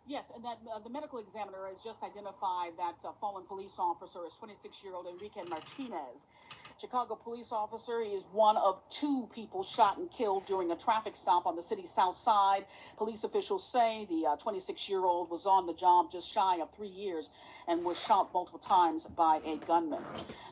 Yes, and that the medical examiner has just identified that fallen police officer is 26-year-old Enrique Martinez. Chicago police officer. He is one of two people shot and killed during a traffic stop on the city's south side. Police officials say the 26-year-old was on the job just shy of 3 years and was shot multiple times by a gunman.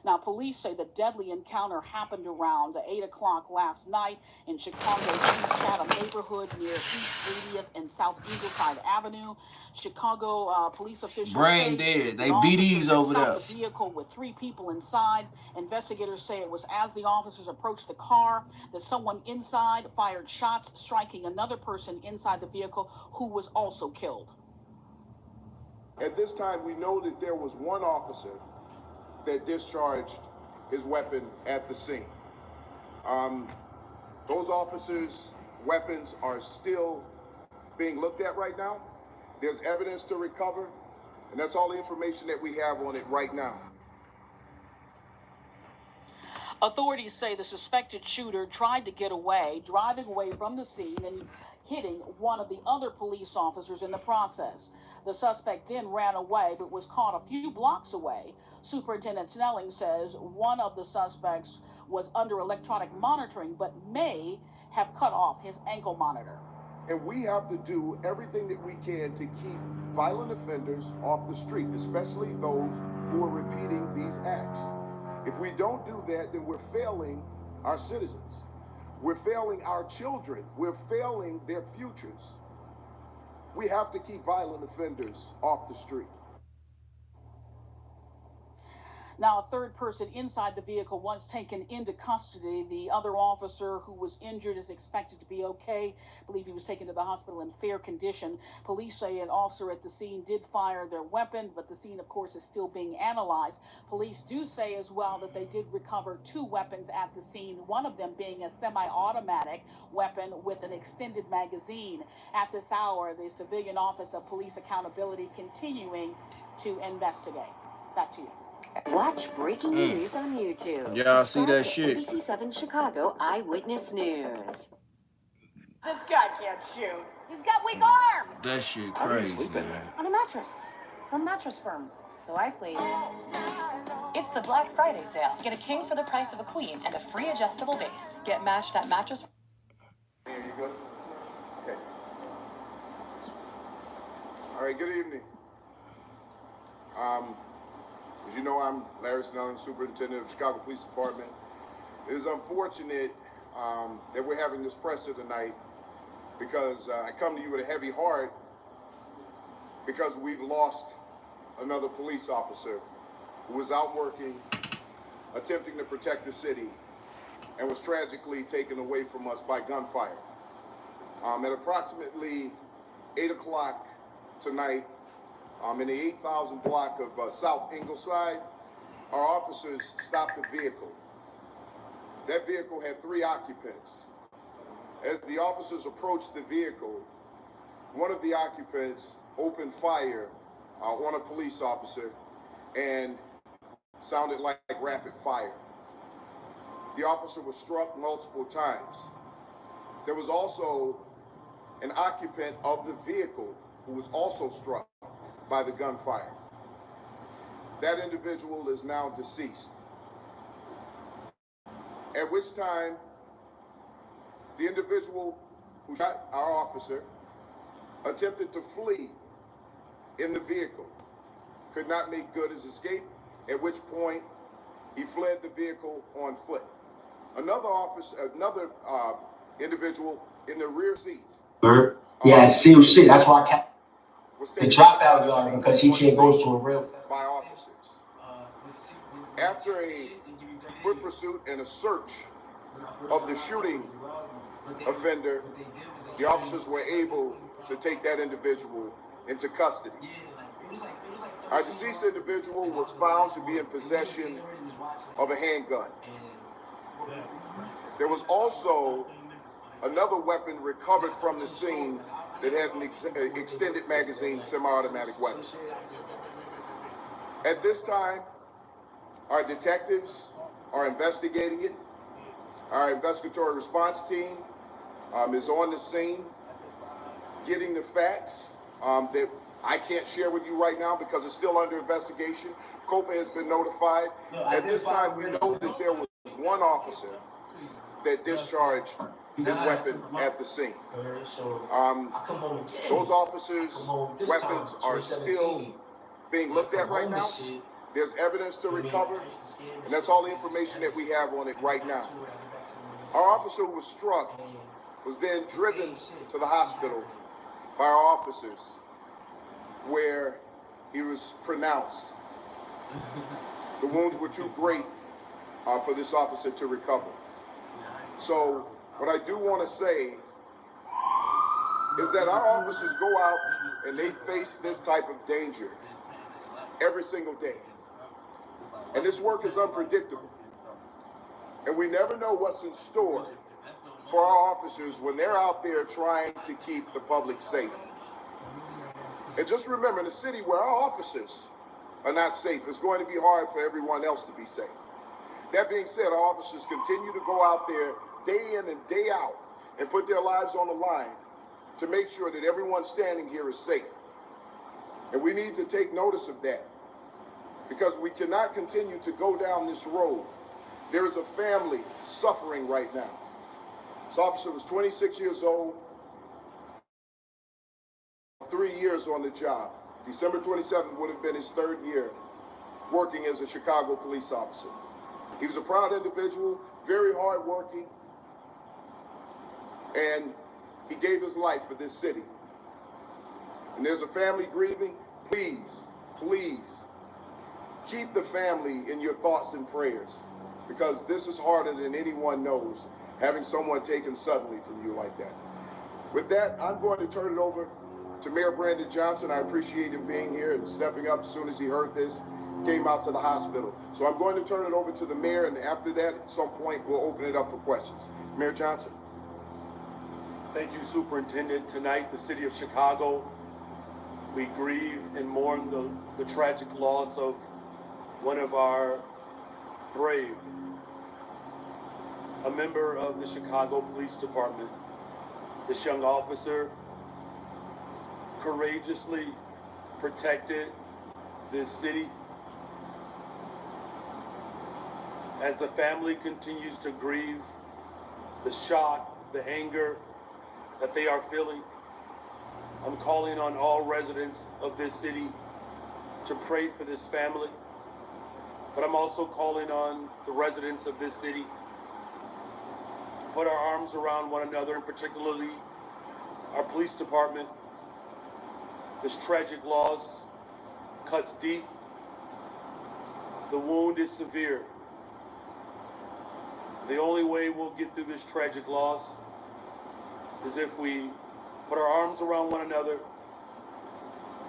Now, police say the deadly encounter happened around 8 o'clock last night in Chicago's East Chatham neighborhood near East 80th and South Ingleside Avenue. Chicago police officials brain dead. They BDs over there. The vehicle with 3 people inside. Investigators say it was as the officers approached the car that someone inside fired shots, striking another person inside the vehicle who was also killed. At this time, we know that there was one officer that discharged his weapon at the scene. Those officers' weapons are still being looked at right now. There's evidence to recover, and that's all the information that we have on it right now. Authorities say the suspected shooter tried to get away, driving away from the scene and hitting one of the other police officers in the process. The suspect then ran away but was caught a few blocks away. Superintendent Snelling says one of the suspects was under electronic monitoring but may have cut off his ankle monitor. And we have to do everything that we can to keep violent offenders off the street, especially those who are repeating these acts. If we don't do that, then we're failing our citizens. We're failing our children. We're failing their futures. We have to keep violent offenders off the street. Now, a third person inside the vehicle was taken into custody. The other officer who was injured is expected to be okay. I believe he was taken to the hospital in fair condition. Police say an officer at the scene did fire their weapon, but the scene, of course, is still being analyzed. Police do say as well that they did recover 2 weapons at the scene, one of them being a semi-automatic weapon with an extended magazine. At this hour, the Civilian Office of Police Accountability continuing to investigate. Back to you. Watch breaking news on YouTube. Y'all see that shit? ABC7 Chicago Eyewitness News. This guy can't shoot. He's got weak arms. That shit crazy, man. On a mattress from Mattress Firm. So I sleep. It's the Black Friday sale. Get a king for the price of a queen and a free adjustable base. Get matched at Mattress. Here you go. Okay. All right, good evening. As you know, I'm Larry Snelling, Superintendent of the Chicago Police Department. It is unfortunate that we're having this presser tonight because I come to you with a heavy heart because we've lost another police officer who was out working, attempting to protect the city, and was tragically taken away from us by gunfire. At approximately 8 o'clock tonight, in the 8,000 block of South Ingleside, our officers stopped the vehicle. That vehicle had 3 occupants. As the officers approached the vehicle, one of the occupants opened fire on a police officer and sounded like rapid fire. The officer was struck multiple times. There was also an occupant of the vehicle who was also struck by the gunfire. That individual is now deceased. At which time, the individual who shot our officer attempted to flee in the vehicle, could not make good his escape, at which point he fled the vehicle on foot. Another individual in the rear seat. Yeah, seal shit. That's why I kept the dropout yard, because he can't go to a real by officers. After a foot pursuit and a search of the shooting offender, the officers were able to take that individual into custody. Our deceased individual was found to be in possession of a handgun. There was also another weapon recovered from the scene that had an extended magazine semi-automatic weapon. At this time, our detectives are investigating it. Our investigatory response team is on the scene, getting the facts that I can't share with you right now because it's still under investigation. COPA has been notified. At this time, we know that there was one officer that discharged his weapon at the scene. Those officers' weapons are still being looked at right now. There's evidence to recover, and that's all the information that we have on it right now. Our officer who was struck was then driven to the hospital by our officers, where he was pronounced. The wounds were too great for this officer to recover. So what I do want to say is that our officers go out and they face this type of danger every single day. And this work is unpredictable. And we never know what's in store for our officers when they're out there trying to keep the public safe. And just remember, in a city where our officers are not safe, it's going to be hard for everyone else to be safe. That being said, our officers continue to go out there day in and day out and put their lives on the line to make sure that everyone standing here is safe. And we need to take notice of that, because we cannot continue to go down this road. There is a family suffering right now. This officer was 26 years old, 3 years on the job. December 27th would have been his third year working as a Chicago police officer. He was a proud individual, very hardworking, and he gave his life for this city. And there's a family grieving. Please, please, keep the family in your thoughts and prayers, because this is harder than anyone knows, having someone taken suddenly from you like that. With that, I'm going to turn it over to Mayor Brandon Johnson. I appreciate him being here and stepping up as soon as he heard this, came out to the hospital. So I'm going to turn it over to the mayor, and after that, at some point, we'll open it up for questions. Mayor Johnson. Thank you, Superintendent. Tonight, the city of Chicago, we grieve and mourn the tragic loss of one of our brave, a member of the Chicago Police Department. This young officer courageously protected this city. As the family continues to grieve the shock, the anger that they are feeling, I'm calling on all residents of this city to pray for this family. But I'm also calling on the residents of this city to put our arms around one another, and particularly our police department. This tragic loss cuts deep. The wound is severe. The only way we'll get through this tragic loss is if we put our arms around one another,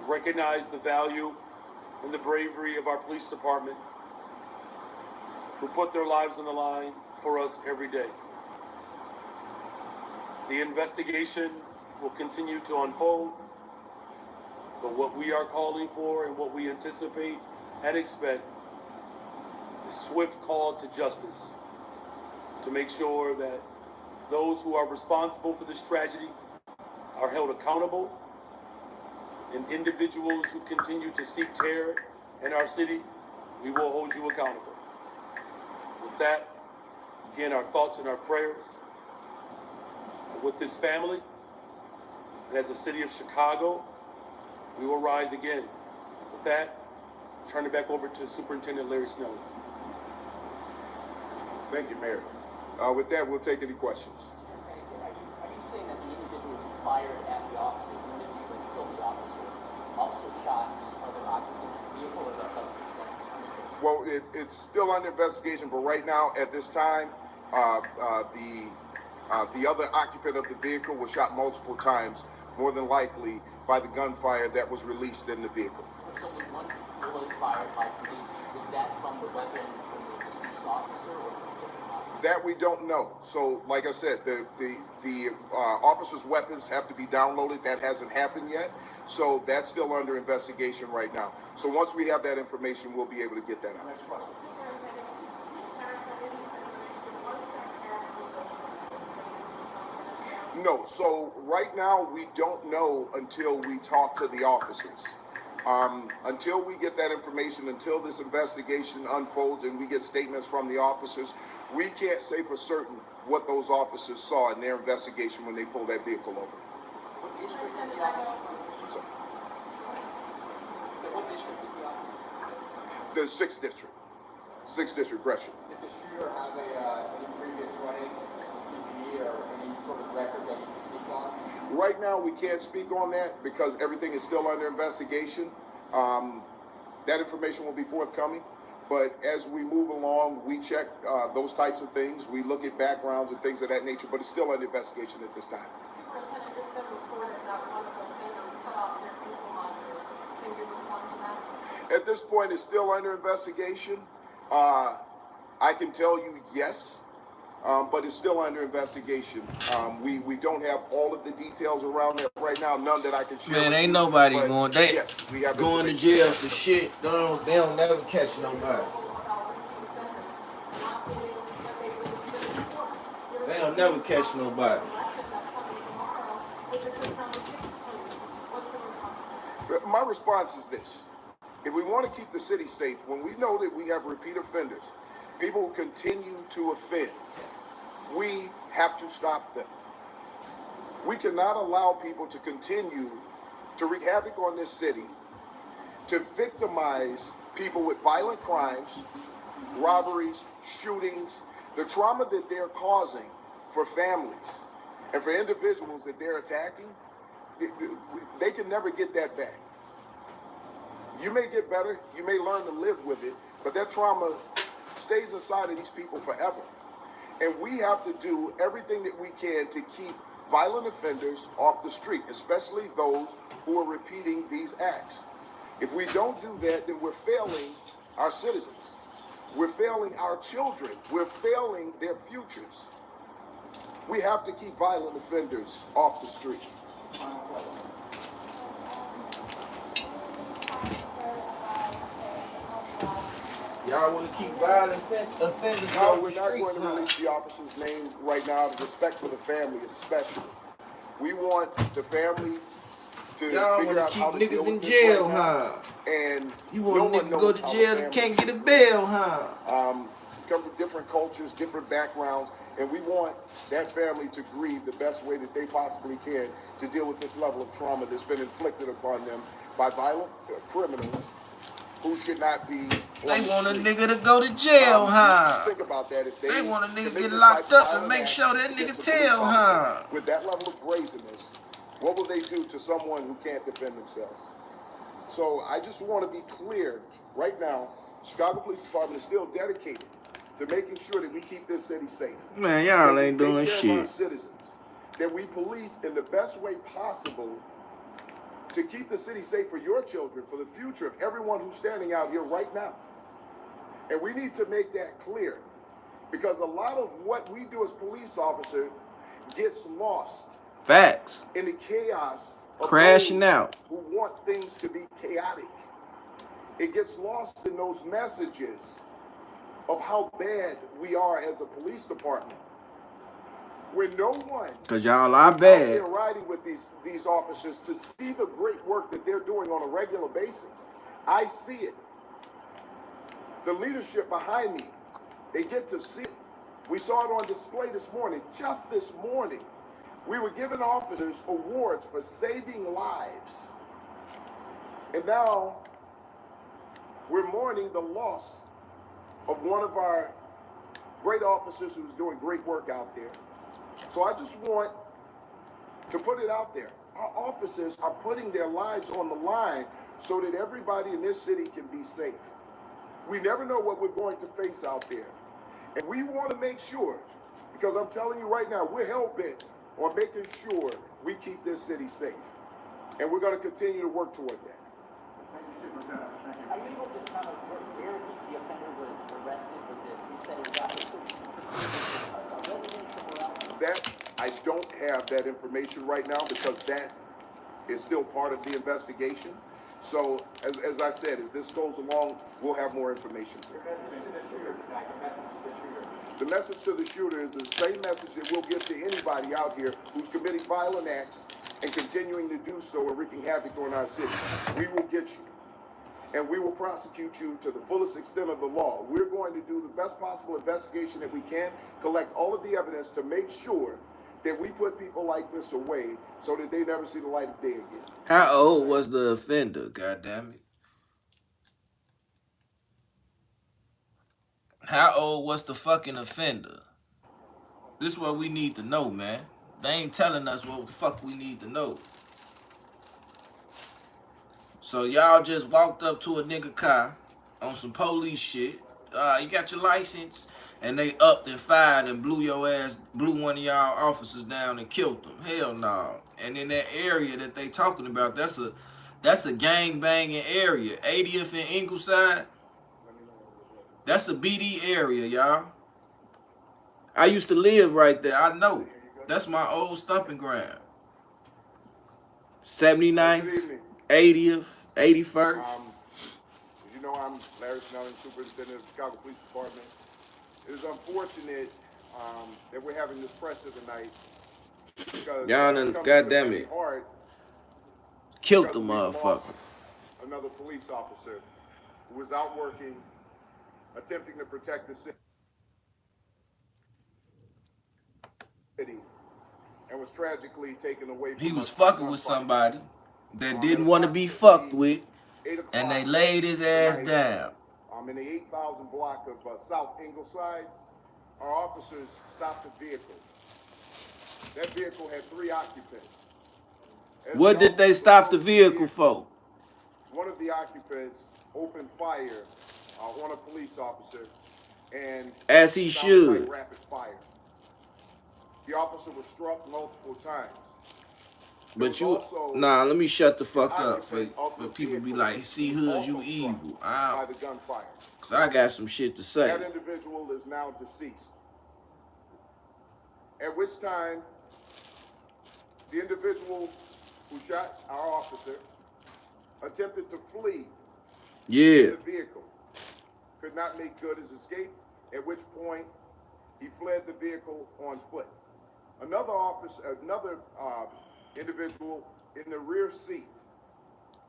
recognize the value and the bravery of our police department, who put their lives on the line for us every day. The investigation will continue to unfold, but what we are calling for and what we anticipate and expect is swift call to justice, to make sure that those who are responsible for this tragedy are held accountable, and individuals who continue to seek terror in our city, we will hold you accountable. With that, again, our thoughts and our prayers are with this family, and as a city of Chicago, we will rise again. With that, turn it back over to Superintendent Larry Snow. Thank you, Mayor. With that, we'll take any questions. Are you saying that the individual who fired at the officer, the individual who killed the officer, also shot other occupants of the vehicle, or that's Well, it's still under investigation, but right now, at this time, the other occupant of the vehicle was shot multiple times, more than likely by the gunfire that was released in the vehicle. There's only one bullet fired by police. Was that from the weapon from the deceased officer, or from a different officer? That we don't know. So, like I said, the officers' weapons have to be downloaded. That hasn't happened yet. So that's still under investigation right now. So once we have that information, we'll be able to get that out. Next question. No, so right now we don't know until we talk to the officers. Until we get that information, until this investigation unfolds and we get statements from the officers, we can't say for certain what those officers saw in their investigation when they pulled that vehicle over. What district is the officer? What district is the officer? The 6th district. 6th district, Gresham. Did the shooter have any previous run-ins with TV or any sort of record that you can speak on? Right now, we can't speak on that because everything is still under investigation. That information will be forthcoming. But as we move along, we check those types of things. We look at backgrounds and things of that nature, but it's still under investigation at this time. Lieutenant, it's been reported that one of the offenders cut off their ankle monitor. Can you respond to that? At this point, it's still under investigation. I can tell you yes, but it's still under investigation. We don't have all of the details around that right now, none that I can share. Man, with ain't you, nobody but going. They yes, we have going to information. jail for shit. They don't never catch nobody. They don't never catch nobody. My response is this. If we want to keep the city safe, when we know that we have repeat offenders, people who continue to offend, we have to stop them. We cannot allow people to continue to wreak havoc on this city, to victimize people with violent crimes, robberies, shootings, the trauma that they're causing for families and for individuals that they're attacking. They can never get that back. You may get better, you may learn to live with it, but that trauma stays inside of these people forever. And we have to do everything that we can to keep violent offenders off the street, especially those who are repeating these acts. If we don't do that, then we're failing our citizens. We're failing our children. We're failing their futures. We have to keep violent offenders off the street. Y'all want to keep violent offenders No, off we're the not streets, going to huh? release the officer's name right now, out of respect for the family especially. We want the family to Y'all figure want out to how keep to deal niggas in with this jail, right now. huh? And You no want one niggas to go knows to how the jail that family can't get a feels. bail, huh? Come from different cultures, different backgrounds, and we want that family to grieve the best way that they possibly can to deal with this level of trauma that's been inflicted upon them by violent criminals who should not be. They want a nigga to go to jail, huh? Think about that. If They want a nigga commit get this locked type of up and violent make act sure that nigga against a police tell, officer huh? with that level of brazenness, what will they do to someone who can't defend themselves? So I just want to be clear right now. Chicago Police Department is still dedicated to making sure that we keep this city safe. Man, y'all that ain't we doing take care of our shit. citizens, that we police in the best way possible to keep the city safe for your children, for the future of everyone who's standing out here right now. And we need to make that clear, because a lot of what we do as police officers gets lost Facts. in the chaos of Crashing those out. who want things to be chaotic. It gets lost in those messages of how bad we are as a police department. When no one Cause y'all are is out there bad. riding with these officers to see the great work that they're doing on a regular basis. I see it. The leadership behind me, they get to see it. We saw it on display this morning. Just this morning, we were giving officers awards for saving lives. And now we're mourning the loss of one of our great officers who's doing great work out there. So I just want to put it out there. Our officers are putting their lives on the line so that everybody in this city can be safe. We never know what we're going to face out there. And we want to make sure, because I'm telling you right now, we're hell-bent on making sure we keep this city safe. And we're going to continue to work toward that. Are you able to tell us where the offender was arrested? Was it, you said it was after a residence somewhere else? That, I don't have that information right now because that is still part of the investigation. So, as I said, as this goes along, we'll have more information. The message to the shooter is the same message that we'll give to anybody out here who's committing violent acts and continuing to do so and wreaking havoc on our city. We will get you, and we will prosecute you to the fullest extent of the law. We're going to do the best possible investigation that we can, collect all of the evidence to make sure that we put people like this away so that they never see the light of day again. How old was the offender, goddammit? How old was the fucking offender? This is what we need to know, man. They ain't telling us what the fuck we need to know. So y'all just walked up to a nigga car on some police shit. You got your license, and they upped and fired and blew one of y'all officers down and killed them. Hell no. And in that area that they talking about, that's a gang banging area. 80th and Ingleside. That's a BD area, y'all. I used to live right there. I know. That's my old stomping ground. 79th, 80th, 81st. You know, I'm Larry Snelling, Superintendent of the Chicago Police Department. It is unfortunate that we're having this presser tonight because y'all goddamn it, killed the motherfucker. Another police officer who was out working, attempting to protect the city, and was tragically taken away from He was us fucking with somebody that didn't want to be fucked with, and they laid his ass down. In the 8,000 block of South Ingleside, our officers stopped the vehicle. That vehicle had 3 occupants. What did they stop the vehicle for? One of the occupants opened fire on a police officer, and as he should. Like rapid fire. The officer was struck multiple times. But let me shut the fuck up for people be like, CEE-HOOD, you evil. By the gunfire. Cause I got some shit to say. That individual is now deceased. At which time, the individual who shot our officer attempted to flee in the vehicle. Could not make good his escape, at which point he fled the vehicle on foot. Another individual in the rear seat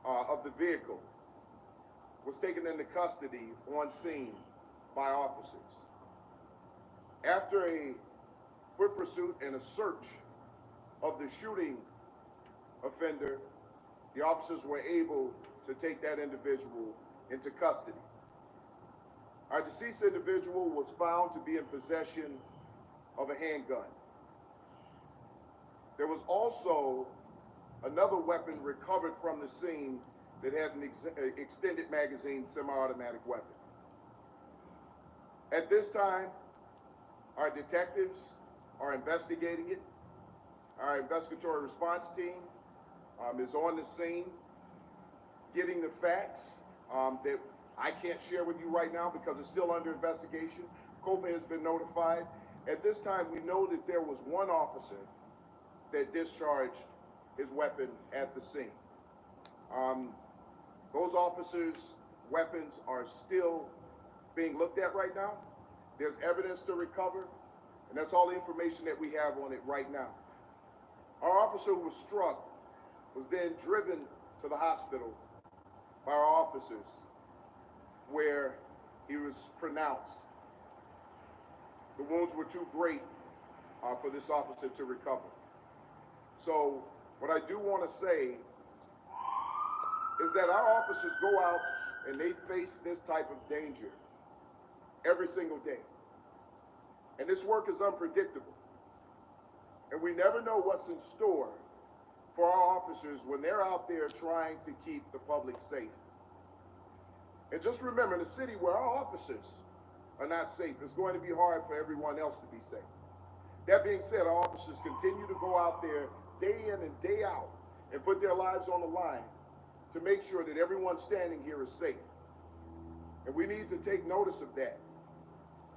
of the vehicle was taken into custody on scene by officers. After a foot pursuit and a search of the shooting offender, the officers were able to take that individual into custody. Our deceased individual was found to be in possession of a handgun. There was also another weapon recovered from the scene that had an extended magazine semi-automatic weapon. At this time, our detectives are investigating it. Our investigatory response team is on the scene, getting the facts that I can't share with you right now because it's still under investigation. COPA has been notified. At this time, we know that there was one officer that discharged his weapon at the scene. Those officers' weapons are still being looked at right now. There's evidence to recover, and that's all the information that we have on it right now. Our officer who was struck was then driven to the hospital by our officers, where he was pronounced. The wounds were too great for this officer to recover. So what I do want to say is that our officers go out and they face this type of danger every single day. And this work is unpredictable. And we never know what's in store for our officers when they're out there trying to keep the public safe. And just remember, in a city where our officers are not safe, it's going to be hard for everyone else to be safe. That being said, our officers continue to go out there day in and day out and put their lives on the line to make sure that everyone standing here is safe. And we need to take notice of that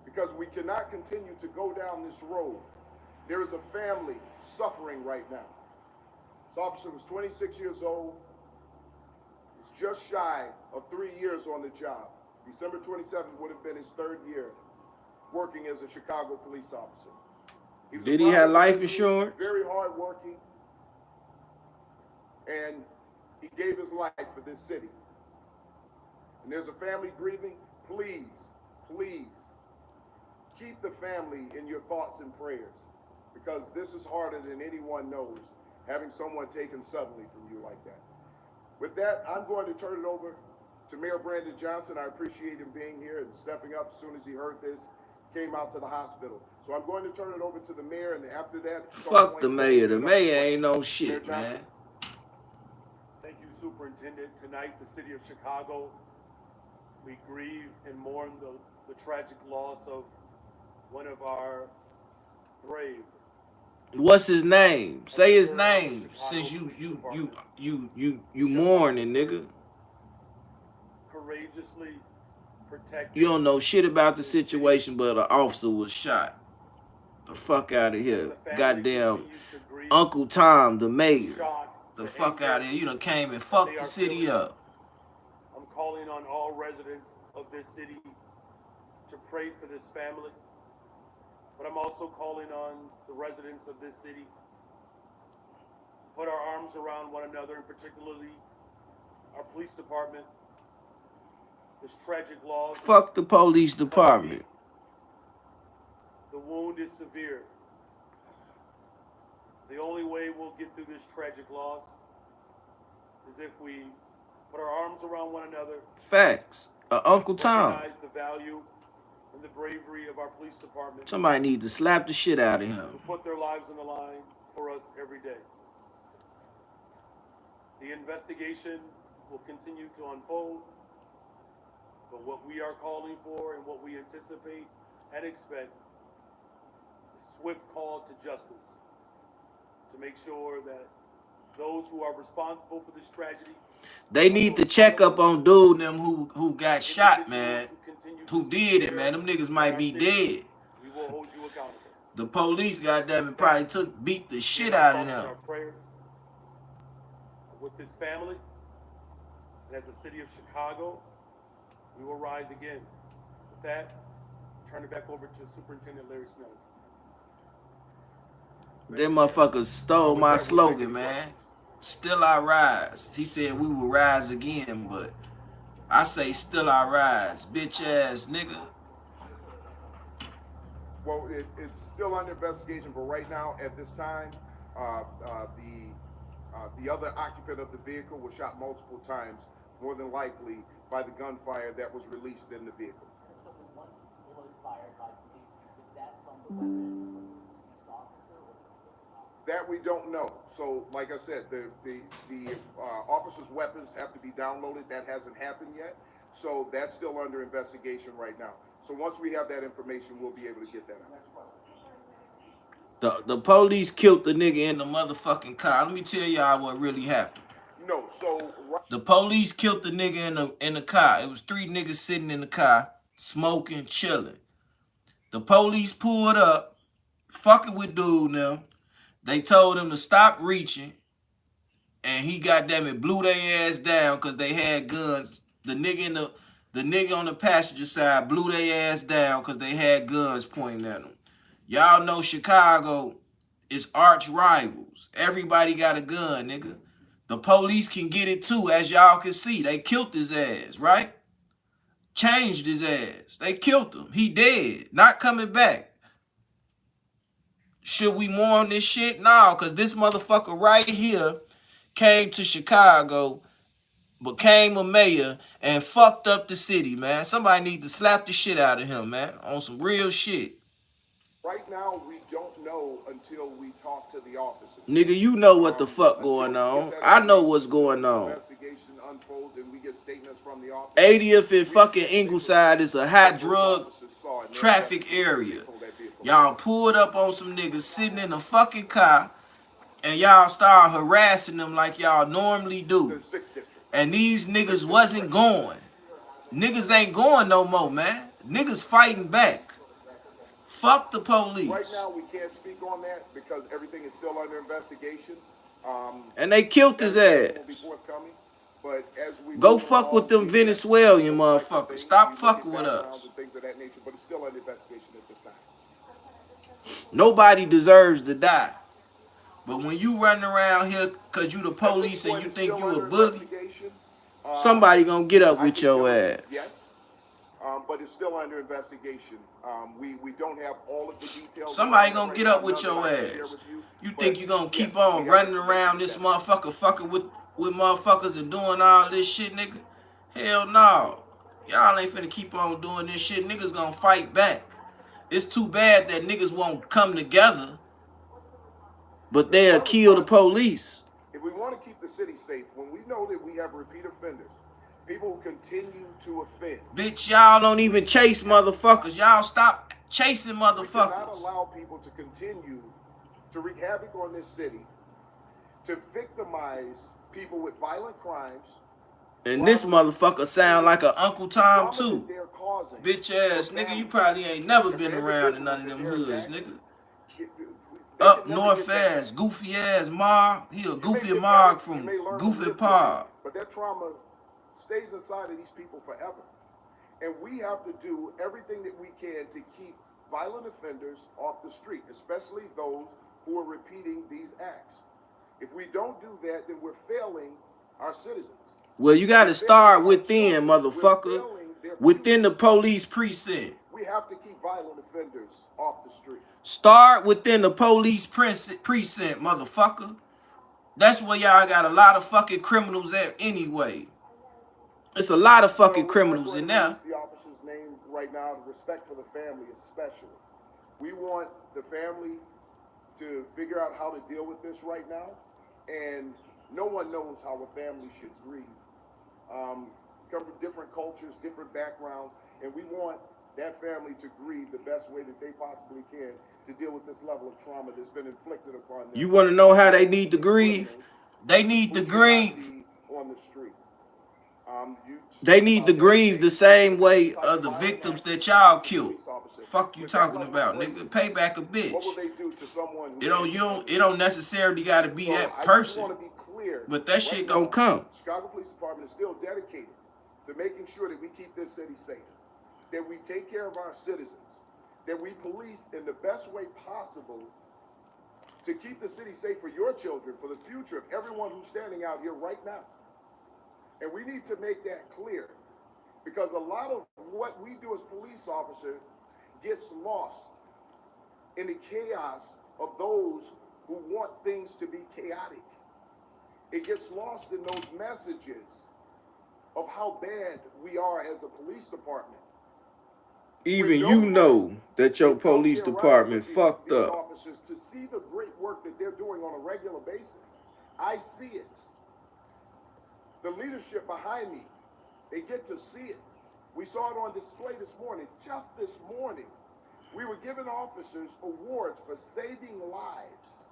because we cannot continue to go down this road. There is a family suffering right now. This officer was 26 years old. He's just shy of 3 years on the job. December 27th would have been his 3rd year working as a Chicago police officer. Was Did he have life insurance? Very hardworking, and he gave his life for this city. And there's a family grieving. Please, please, keep the family in your thoughts and prayers, because this is harder than anyone knows, having someone taken suddenly from you like that. With that, I'm going to turn it over to Mayor Brandon Johnson. I appreciate him being here and stepping up as soon as he heard this, came out to the hospital. So I'm going to turn it over to the mayor, and after that... Fuck the mayor. The mayor ain't no shit, man. Thank you, Superintendent. Tonight, the city of Chicago, we grieve and mourn the tragic loss of one of our brave. What's his name? Say his name, since you mourning, nigga. Courageously protect. You don't know shit about the situation, but an officer was shot. The fuck out of here. Goddamn Uncle Tom, the mayor. The fuck out of here. You done came and fucked the city up. I'm calling on all residents of this city to pray for this family. But I'm also calling on the residents of this city to put our arms around one another, and particularly our police department. This tragic loss. Fuck the police department. The wound is severe. The only way we'll get through this tragic loss is if we put our arms around one another. Facts. Uncle Tom. Recognize the value and the bravery of our police department. Somebody need to slap the shit out of him. Who put their lives on the line for us every day. The investigation will continue to unfold, but what we are calling for and what we anticipate and expect is swift call to justice to make sure that those who are responsible for this tragedy. They need to check up on dude them who got shot, man. Who did it, man. Them niggas might be dead. We will hold you accountable. The police, goddamn it, probably beat the shit out of them. With this family, and as a city of Chicago, we will rise again. With that, turn it back over to Superintendent Larry Snow. Them motherfuckers stole my slogan, man. Still I rise. He said we will rise again, but I say still I rise. Bitch ass nigga. Well, it's still under investigation, but right now, at this time, the other occupant of the vehicle was shot multiple times, more than likely by the gunfire that was released in the vehicle. So the one bullet fired by police, is that from the weapon of the deceased officer or that we don't know. So, like I said, the officer's weapons have to be downloaded. That hasn't happened yet. So that's still under investigation right now. So once we have that information, we'll be able to get that out. The police killed the nigga in the motherfucking car. Let me tell y'all what really happened. No, so the police killed the nigga in the car. It was 3 niggas sitting in the car, smoking, chilling. The police pulled up, fucking with dude now. They told him to stop reaching, and he goddamn it blew their ass down because they had guns. The nigga on the passenger side blew their ass down because they had guns pointing at them. Y'all know Chicago is arch rivals. Everybody got a gun, nigga. The police can get it too, as y'all can see. They killed his ass, right? Changed his ass. They killed him. He dead. Not coming back. Should we mourn this shit? No, because this motherfucker right here came to Chicago, became a mayor, and fucked up the city, man. Somebody need to slap the shit out of him, man, on some real shit. Right now, we don't know until we talk to the officers. Nigga, you know what the fuck going on. I know what's going on. Investigation unfolds and we get statements from the officers. 80th and fucking Ingleside is a high drug traffic area. Y'all pulled up on some niggas sitting in a fucking car, and y'all start harassing them like y'all normally do. And these niggas wasn't going. Niggas ain't going no more, man. Niggas fighting back. Fuck the police. Right now, we can't speak on that because everything is still under investigation. And they killed his ass. But as we go fuck with them Venezuelan motherfuckers. Stop fucking with us. Things of that nature, but it's still under investigation. Nobody deserves to die. But when you running around here because you the police and you think you a bully, somebody gonna get up with your ass. Yes, but it's still under investigation. We don't have all of the details. Somebody gonna get up with your ass. You think you gonna keep on running around this motherfucker fucking with motherfuckers and doing all this shit, nigga? Hell no. Y'all ain't finna keep on doing this shit. Niggas gonna fight back. It's too bad that niggas won't come together, but they'll kill the police. If we want to keep the city safe, when we know that we have repeat offenders, people who continue to offend. Bitch, y'all don't even chase motherfuckers. Y'all stop chasing motherfuckers. We cannot allow people to continue to wreak havoc on this city, to victimize people with violent crimes. And this motherfucker sound like an Uncle Tom too. Bitch ass nigga, you probably ain't never been around in none of them hoods, nigga. Up north ass, goofy ass Mark. He a goofy Mark from Goofy Park. But that trauma stays inside of these people forever. And we have to do everything that we can to keep violent offenders off the street, especially those who are repeating these acts. If we don't do that, then we're failing our citizens. Well, you got to start within, motherfucker. Within the police precinct. We have to keep violent offenders off the street. Start within the police precinct, motherfucker. That's where y'all got a lot of fucking criminals at anyway. It's a lot of fucking criminals in there. The officer's name right now, respect for the family especially. We want the family to figure out how to deal with this right now. And no one knows how a family should grieve. Come from different cultures, different backgrounds, and we want that family to grieve the best way that they possibly can to deal with this level of trauma that's been inflicted upon them. You want to know how they need to grieve? They need to grieve. On the street. They need to grieve the same way of the victims that y'all killed. Fuck you talking about, nigga? Pay back a bitch. What will they do to someone? It don't necessarily gotta be that person, but that shit gonna come. Chicago Police Department is still dedicated to making sure that we keep this city safe, that we take care of our citizens, that we police in the best way possible to keep the city safe for your children, for the future of everyone who's standing out here right now. And we need to make that clear, because a lot of what we do as police officers gets lost in the chaos of those who want things to be chaotic. It gets lost in those messages of how bad we are as a police department. Even you know that your police department fucked up. Officers to see the great work that they're doing on a regular basis. I see it. The leadership behind me, they get to see it. We saw it on display this morning. Just this morning, we were giving officers awards for saving lives.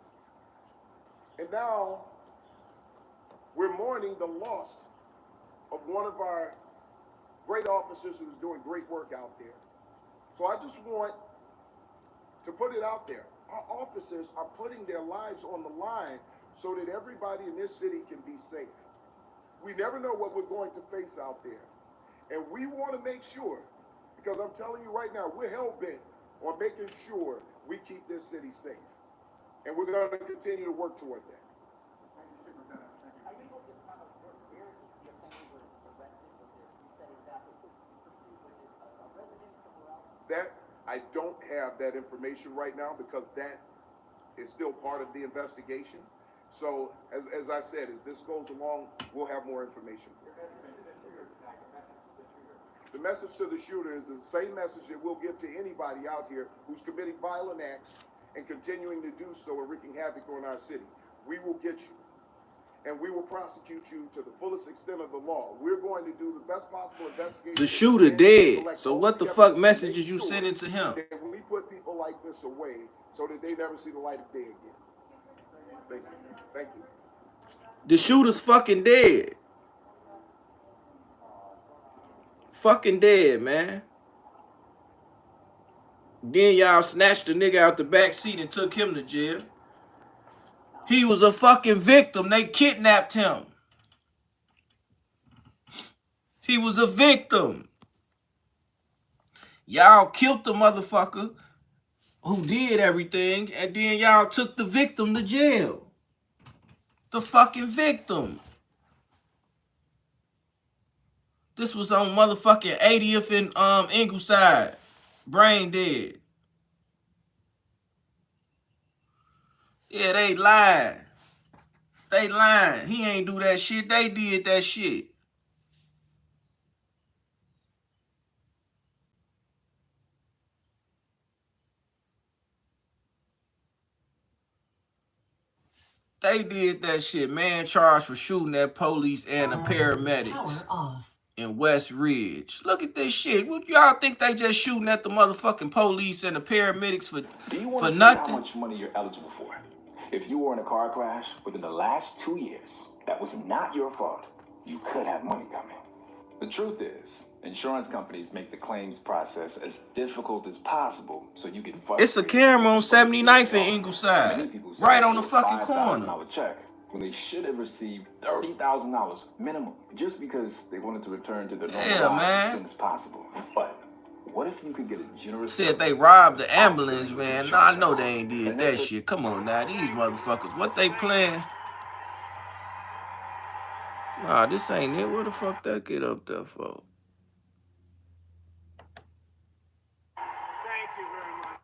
And now we're mourning the loss of one of our great officers who's doing great work out there. So I just want to put it out there. Our officers are putting their lives on the line so that everybody in this city can be safe. We never know what we're going to face out there. And we want to make sure, because I'm telling you right now, we're hell-bent on making sure we keep this city safe. And we're going to continue to work toward that. Are you able to kind of where the offender was arrested? Was it, you said it was after pursuit, was it a residence somewhere else? That, I don't have that information right now, because that is still part of the investigation. So, as I said, as this goes along, we'll have more information for you. The message to the shooter is the same message that we'll give to anybody out here who's committing violent acts and continuing to do so and wreaking havoc on our city. We will get you, and we will prosecute you to the fullest extent of the law. We're going to do the best possible investigation. The shooter dead. So what the fuck messages you sending to him? And we put people like this away so that they never see the light of day again. Thank you. Thank you. The shooter's fucking dead. Fucking dead, man. Then y'all snatched the nigga out the back seat and took him to jail. He was a fucking victim. They kidnapped him. He was a victim. Y'all killed the motherfucker who did everything, and then y'all took the victim to jail. The fucking victim. This was on motherfucking 80th and Ingleside. Brain dead. Yeah, they lied. They lying. He ain't do that shit. They did that shit. They did that shit. Man charged for shooting at police and the paramedics in West Ridge. Look at this shit. What y'all think they just shooting at the motherfucking police and the paramedics for nothing? Do you want to see how much money you're eligible for? If you were in a car crash within the last 2 years, that was not your fault. You could have money coming. The truth is, insurance companies make the claims process as difficult as possible so you get frustrated. It's a camera on 79th and Ingleside, right on the fucking corner. $5,000 check when they should have received $30,000 minimum, just because they wanted to return to their normal lives as soon as possible. But what if you could get a generous... Said they robbed the ambulance van. Nah, I know they ain't did that shit. Come on now, these motherfuckers, what they playing? Nah, this ain't it. What the fuck that get up there for? Thank you very much.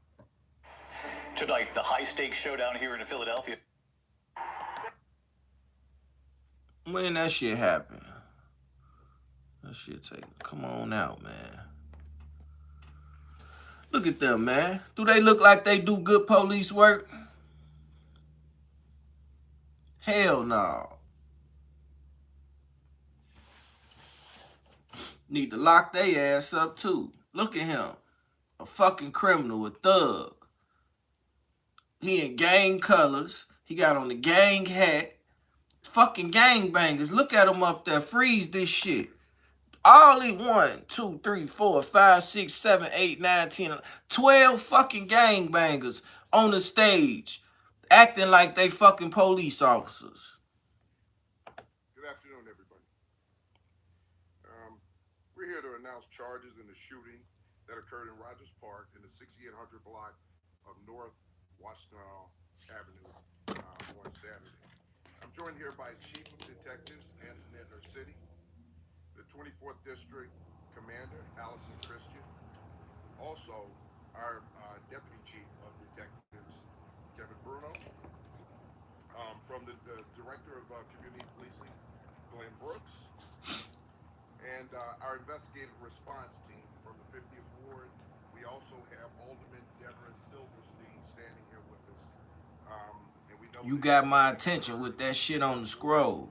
Tonight, the high-stakes showdown here in Philadelphia. When that shit happen? That shit come on out, man. Look at them, man. Do they look like they do good police work? Hell no. Need to lock their ass up too. Look at him. A fucking criminal, a thug. He in gang colors. He got on the gang hat. Fucking gangbangers. Look at him up there. Freeze this shit. All 1, 2, 3, 4, 5, 6, 7, 8, 9, 10, 12 fucking gangbangers on the stage acting like they fucking police officers. Good afternoon, everybody. We're here to announce charges in the shooting that occurred in Rogers Park in the 6800 block of North Washington Avenue on Saturday. I'm joined here by Chief of Detectives Antoinette City, the 24th District Commander Allison Christian, also our Deputy Chief of Detectives Kevin Bruno, from the Director of Community Policing Glenn Brooks, and our investigative response team from the 50th Ward. We also have Alderman Deborah Silverstein standing here with us. And we know you got my attention with that shit on the scroll.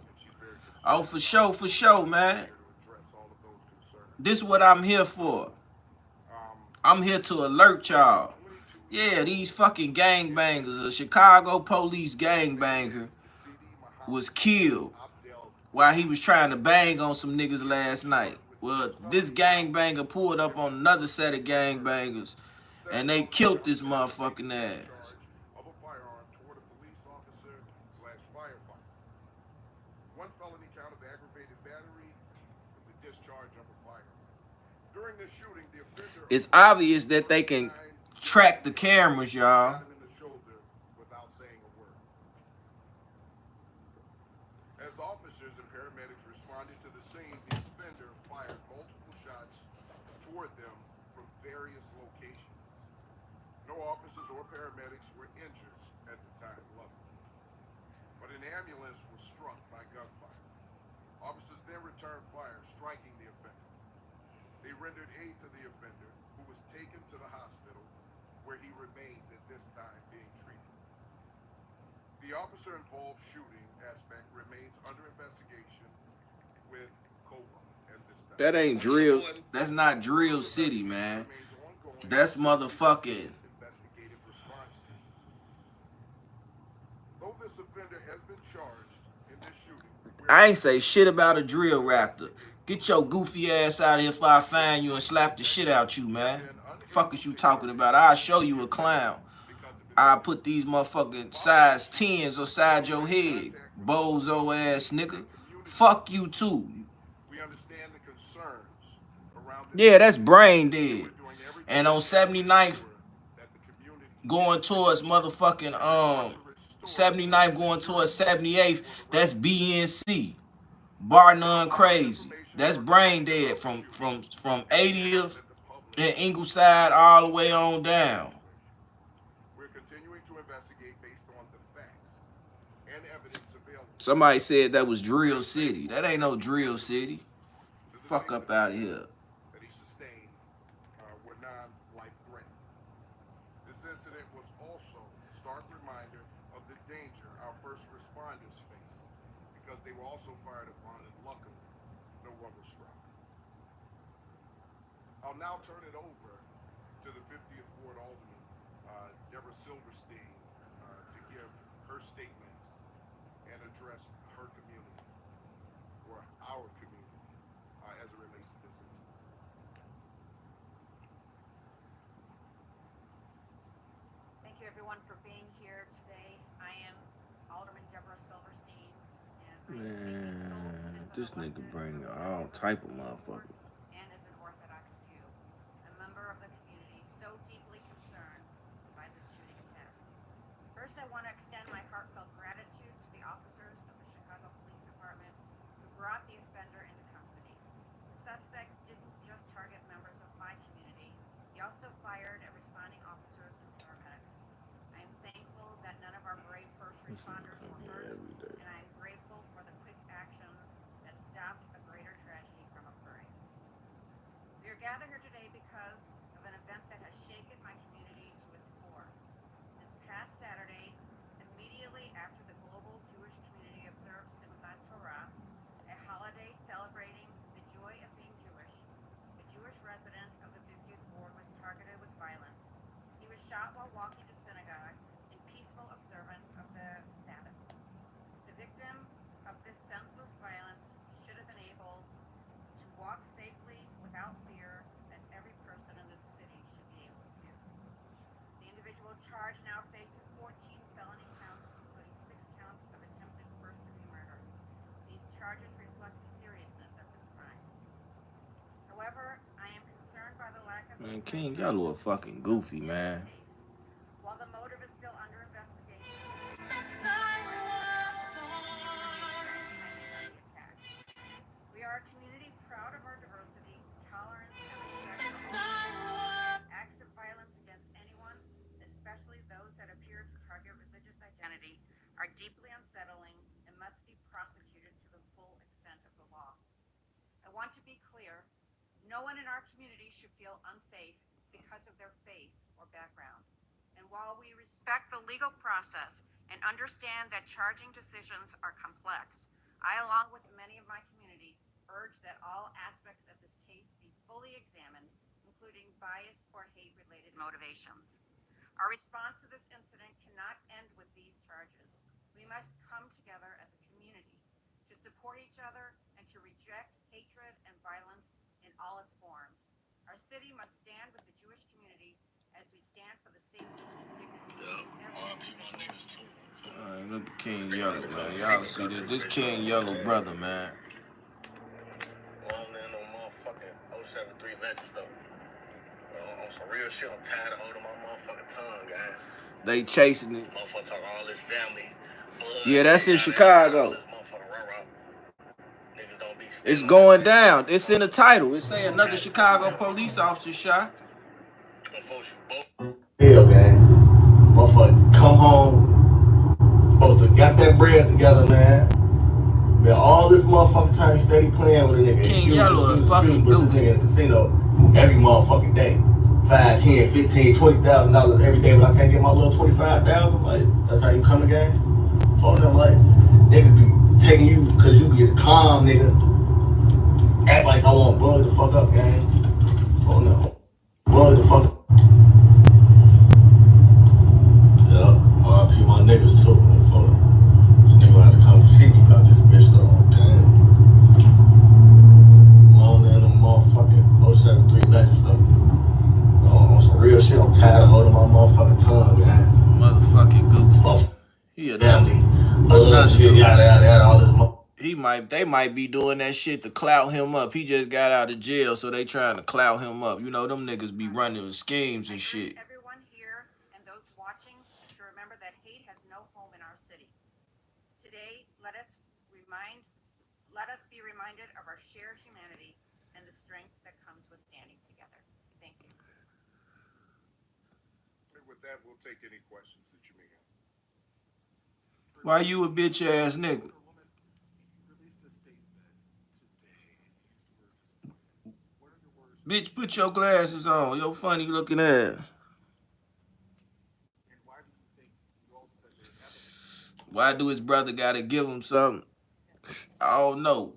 Oh, for sure, man. This is what I'm here for. I'm here to alert y'all. Yeah, these fucking gangbangers, a Chicago police gangbanger was killed while he was trying to bang on some niggas last night. Well, this gangbanger pulled up on another set of gangbangers and they killed this motherfucking ass. Of a firearm toward a police officer/firefighter. One felony count of aggravated battery with the discharge of a firearm. During the shooting, the offender... It's obvious that they can track the cameras, y'all. Without saying a word. As officers and paramedics responded to the scene, the offender fired multiple shots toward them from various locations. No officers or paramedics were injured at the time, luckily. But an ambulance was struck by gunfire. Officers then returned fire, striking the offender. They rendered aid to the offender, who was taken to the hospital, where he remains at this time being treated. The officer-involved shooting aspect remains under investigation with COBA at this time. That ain't drill. That's not Drill City, man. That's motherfucking. Though this offender has been charged in this shooting, I ain't say shit about a drill raptor. Get your goofy ass out of here if I find you and slap the shit out you, man. Fuck is you talking about? I'll show you a clown. I'll put these motherfucking size 10s inside your head, bozo ass nigga. Fuck you too. we understand the concerns around Yeah, that's brain dead. And on 79th going towards motherfucking 79th going towards 78th, that's BNC. Bar none crazy. That's brain dead from 80th and Ingleside all the way on down. We're continuing to investigate based on the facts and evidence available. Somebody said that was Drill City. That ain't no Drill City. Fuck up out of here. That he sustained were non-life threatening. This incident was also a stark reminder of the danger our first responders face, because they were also fired upon, and luckily, no one was struck. I'll now turn it over to the 50th Ward Alderman, Deborah Silverstein, to give her statements and address her community, or our community, as it relates to this incident. Thank you, everyone, for being here today. I am Alderman Deborah Silverstein, and Man, this nigga bring all type of motherfuckers. And as an Orthodox Jew, a member of the community so deeply concerned by this shooting attack. First, I want to extend my heartfelt gratitude to the officers of the Chicago Police Department who brought the offender into custody. The suspect didn't just target members of my community, he also fired at responding officers and paramedics. I am thankful that none of our brave first responders were hurt, and I am grateful for the quick actions that stopped a greater tragedy from occurring. We are gathered here today because of an event that has shaken my community to its core. This past Saturday, immediately after the global Jewish community observed Simchat Torah, a holiday celebrating the joy of being Jewish, a Jewish resident of the 50th Ward was targeted with violence. He was shot while walking to synagogue in peaceful observance of the Sabbath. The victim of this senseless violence should have been able to walk safely without fear, as every person in this city should be able to do. The individual charged now faces 14 felony counts, including 6 counts of attempted first-degree murder. These charges reflect the seriousness of this crime. However, I am concerned by the lack of... Man, King, y'all look fucking goofy, man. While the motive is still under investigation, we are a community proud of our diversity, tolerance, and respect. Acts of violence against anyone, especially those that appear to target religious identity, are deeply unsettling and must be prosecuted to the full extent of the law. I want to be clear, no one in our community should feel unsafe because of their faith or background. And while we respect the legal process and understand that charging decisions are complex, I, along with many of my community, urge that all aspects of this case be fully examined, including bias or hate-related motivations. Our response to this incident cannot end with these charges. We must come together as a community to support each other and to reject hatred and violence in all its forms. Our city must stand with the Jewish community as we stand for the safety and dignity of everyone. Alright, look at King Yellow, man. Y'all see this? This King Yellow brother, man. Well, man, no motherfucking 073 legends, though. On some real shit, I'm tired of holding my motherfucking tongue, guys. They chasing it. Motherfucker talk all this family. Yeah, that's in Chicago. It's going down. It's in the title. It say another Chicago police officer shot. Hell, man. Motherfucker, come home. Supposed to got that bread together, man. Man, all this motherfucking time you steady playing with a nigga. King Yellow is fucking goofy. Nigga in the casino every motherfucking day. $5, $10, $15, $20,000 every day, but I can't get my little $25,000. Like, that's how you come again? For them, like, niggas be taking you because you be a calm nigga. Act like I want bug the fuck up, gang. Oh no. Bug the fuck up. Yeah, RIP my niggas too. This nigga had to come see me about this bitch though, okay? Come on in, them motherfucking 073 legends though. On some real shit, I'm tired of holding my motherfucking tongue, gang. Motherfucking goofy. He another shit, yada, all this motherfucking. They might be doing that shit to clout him up. He just got out of jail, so they trying to clout him up. You know, them niggas be running with schemes and shit. Everyone here and those of our shared humanity and the strength that comes with standing together. Thank you. And with that, we'll take any questions that you may have. Why you a bitch ass nigga? Bitch, put your glasses on. Your funny looking ass. Why do his brother gotta give him something? I don't know.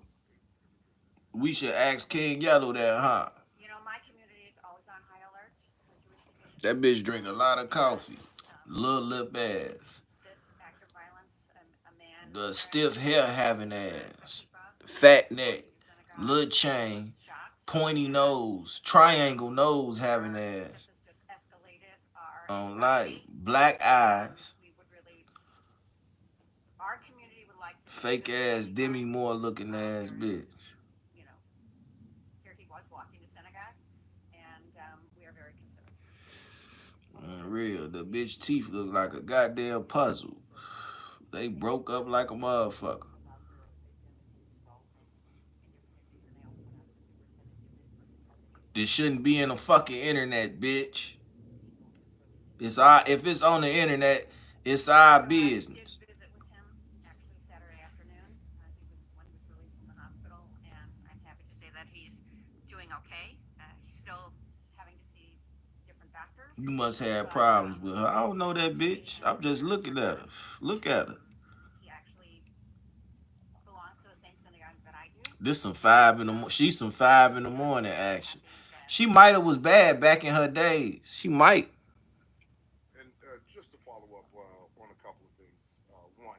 We should ask King Yellow that, huh? You know, my community is always on high alert. The Jewish community. That bitch drink a lot of coffee. Little lip ass. This act of violence, a man. The stiff hair having ass. Fat neck. Little chain. Pointy nose. Triangle nose having ass. On light. Black eyes. Our community would like to. Fake ass Demi Moore looking ass bitch. You know, here he was walking to synagogue, and we are very concerned. Real, the bitch teeth look like a goddamn puzzle. They broke up like a motherfucker. This shouldn't be in the fucking internet, bitch. It's our, if it's on the internet, it's our business. I did visit with him actually Saturday afternoon. He was when he was released from the hospital, and I'm happy to say that he's doing okay. He's still having to see different doctors. You must have problems with her. I don't know that bitch. I'm just looking at her. Look at her. He actually belongs to the same synagogue that I do. This some 5 in the morning. She's some 5 in the morning action. She might have was bad back in her days. She might. And just to follow up on a couple of things. One,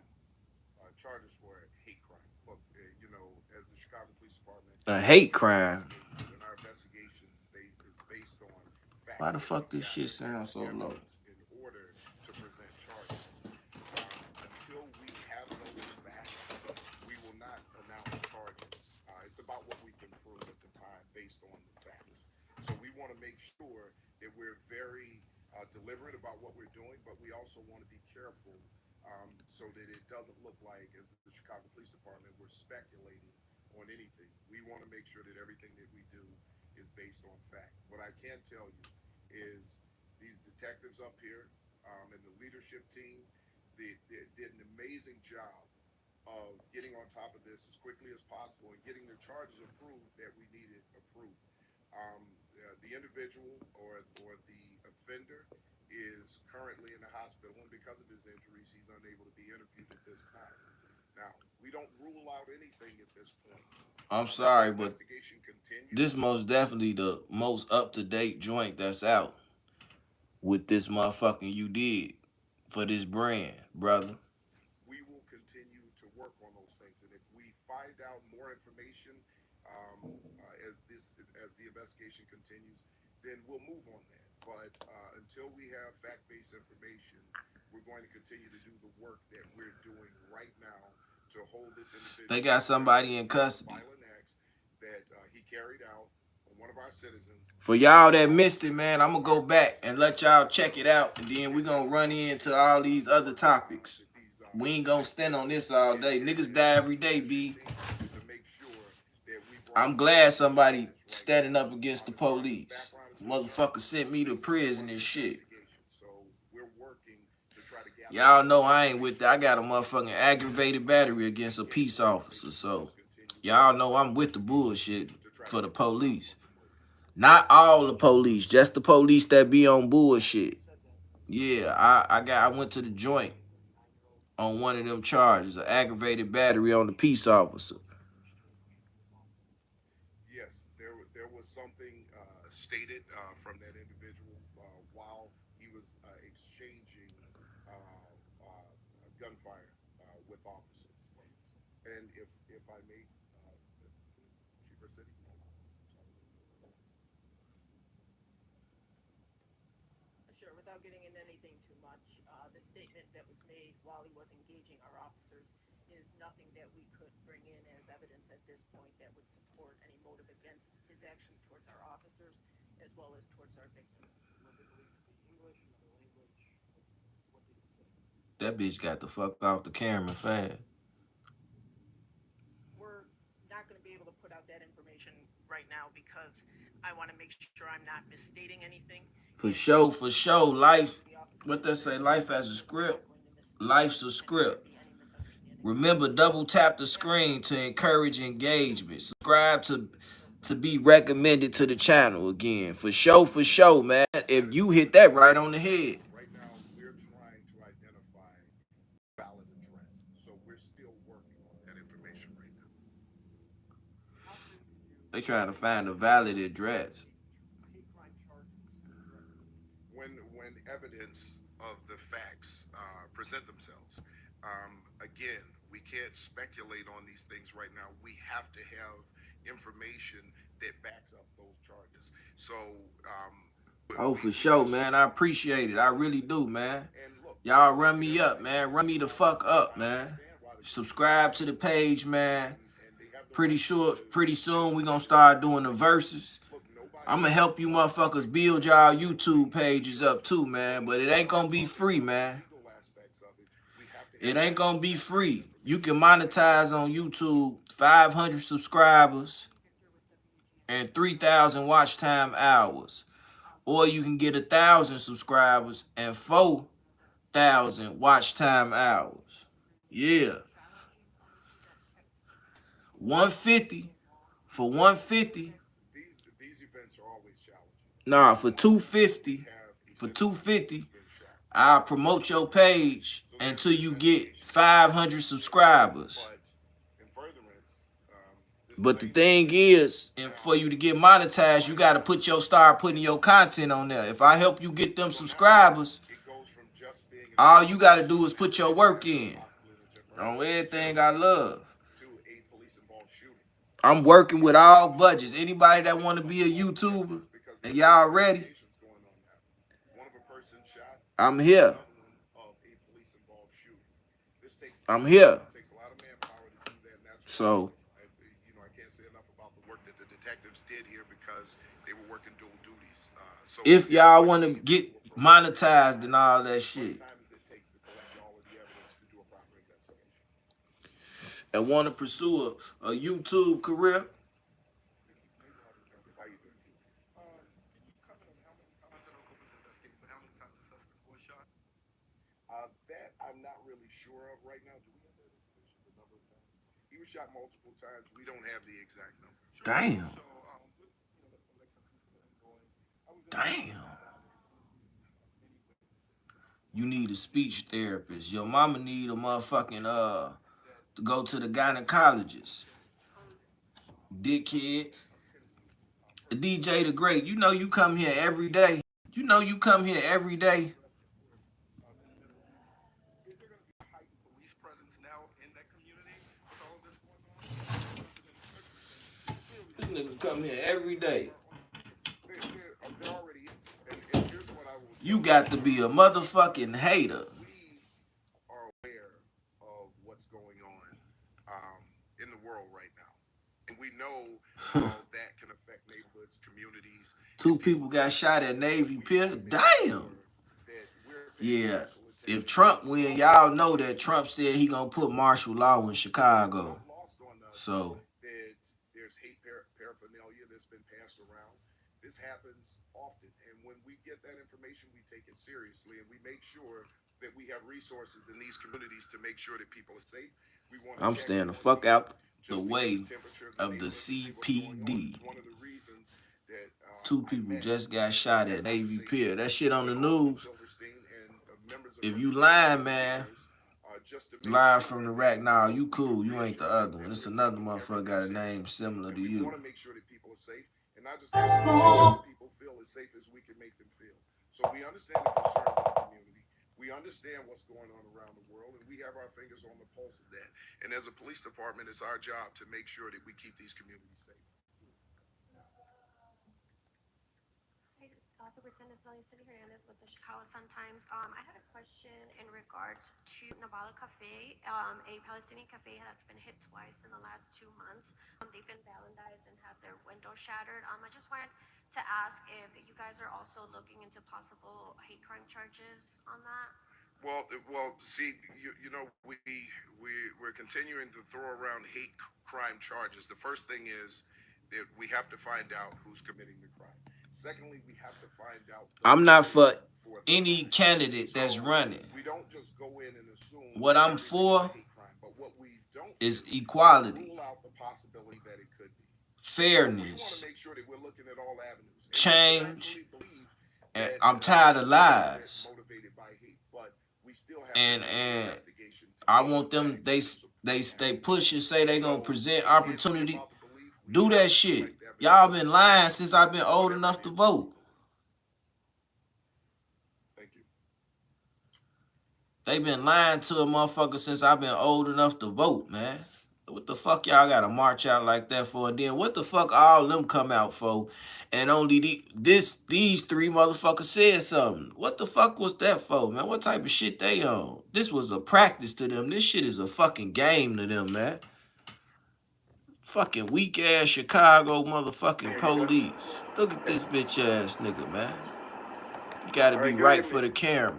charges for a hate crime. Look, you know, as the Chicago Police Department, A hate crime. and our investigations is based on facts. Why the fuck this shit sound so low? In order to present charges. Until we have those facts, we will not announce charges. It's about what we can prove at the time based on the facts. So we want to make sure that we're very deliberate about what we're doing, but we also want to be careful so that it doesn't look like, as the Chicago Police Department, we're speculating on anything. We want to make sure that everything that we do is based on fact. What I can tell you is these detectives up here and the leadership team, they did an amazing job of getting on top of this as quickly as possible and getting the charges approved that we needed approved. The individual or the offender is currently in the hospital, and because of his injuries, he's unable to be interviewed at this time. Now, we don't rule out anything at this point. I'm sorry, but this most definitely the most up-to-date joint that's out with this motherfucking you did for this brand, brother. We will continue to work on those things, and if we find out more information as the investigation continues, then we'll move on that. But until we have fact-based information, we're going to continue to do the work that we're doing right now to hold this individual. They got somebody in custody. Violent acts that he carried out on one of our citizens. For y'all that missed it, man, I'm gonna go back and let y'all check it out, and then we're gonna run into all these other topics. We ain't gonna stand on this all day. Niggas die every day, B. I'm glad somebody standing up against the police. Motherfucker sent me to prison and shit. Y'all know I ain't with that. I got a motherfucking aggravated battery against a peace officer. So y'all know I'm with the bullshit for the police. Not all the police, just the police that be on bullshit. Yeah, I went to the joint on one of them charges, an aggravated battery on the peace officer. Yes, there was something stated from that individual while he was exchanging gunfire with officers. And if I may, Chief City. Sure, without getting into anything too much, the statement that was made while he was engaging our officers is nothing that we could bring in as evidence at this point that would support any motive against his actions towards our officers as well as towards our victim. Was it believed to be English, another language? What did he say? That bitch got the fuck off the camera fast. We're not going to be able to put out information right now because I want to make sure I'm not misstating anything. For sure. Life, what they say, life as a script. Life's a script. Remember, double tap the screen to encourage engagement. Subscribe to be recommended to the channel again. For sure, man. If you hit that right on the head. Right now, we're trying to identify valid address. So we're still working on that information right now. They trying to find a valid address. When evidence of the facts present themselves, again, we can't speculate on these things right now. We have to have information that backs up those charges. So, Oh, for sure, man. I appreciate it. I really do, man. Y'all run me up, man. Run me the fuck up, man. Subscribe to the page, man. Pretty soon we gonna start doing the verses. I'm gonna help you motherfuckers build y'all YouTube pages up too, man. But it ain't gonna be free, man. It ain't gonna be free. You can monetize on YouTube 500 subscribers and 3,000 watch time hours. Or you can get 1,000 subscribers and 4,000 watch time hours. Yeah. 150 for 150. These events are always challenging. Nah, for 250, I'll promote your page until you get 500 subscribers. But the thing is, and for you to get monetized, you got to start putting your content on there. If I help you get them subscribers, all you got to do is put your work in on everything I love. I'm working with all budgets. Anybody that want to be a YouTuber and y'all ready, I'm here. I'm here. So, I can't say enough about the work that the detectives did here because they were working dual duties. if y'all want to get monetized and all that shit, and want to pursue a YouTube career, that I'm not really sure of right now. Do we have that information? The number of times he was shot multiple times. We don't have the exact number. damn. You need a speech therapist. Your mama need a motherfucking to go to the gynecologist. Dickhead. The DJ the Great. You know you come here every day. This nigga come here every day. You got to be a motherfucking hater. We are aware of what's going on in the world right now. And we know how that can affect neighborhoods, communities. 2 people got shot at Navy Pier. Damn. Yeah. If Trump win, y'all know that Trump said he gonna put martial law in Chicago. So there's hate paraphernalia that's been passed around. This happens often, and when we get that information, we take it seriously, and we make sure that we have resources in these communities to make sure that people are safe. I'm staying the fuck out the way of the CPD. 2 people just got shot at Navy Pier. That shit on the news. If you lying, man, lying from the rack, nah, you cool. You ain't the other one. It's another motherfucker got a name similar to you. We want to make sure that people are safe, and not just that people feel as safe as we can make them feel. So we understand the concerns of the community. We understand what's going on around the world, and we have our fingers on the pulse of that. And as a police department, it's our job to make sure that we keep these communities safe. Superintendent Cindy Hernandez with the Chicago Sun-Times. I had a question in regards to Nabala Cafe, a Palestinian cafe that's been hit twice in the last 2 months. They've been vandalized and had their windows shattered. I just wanted to ask if you guys are also looking into possible hate crime charges on that. Well, see, you know, we're continuing to throw around hate crime charges. The first thing is We have to find out who's committing the crime. Secondly, we have to find out. I'm not for any candidate that's running. We don't just go in and assume what I'm for is equality, rule out the possibility that it could be. fairness, We want to make sure that we're looking at all avenues. change, and I'm tired of lies. And I want them. They push and say they gonna present opportunity. Do that shit. Y'all been lying since I've been old enough to vote. They been lying to a motherfucker since I've been old enough to vote, man. What the fuck y'all gotta march out like that for? And then what the fuck all them come out for? And only these three motherfuckers said something. What the fuck was that for, man? What type of shit they on? This was a practice to them. This shit is a fucking game to them, man. Fucking weak ass Chicago motherfucking police. Look at this bitch ass nigga, man. You gotta be right for the camera.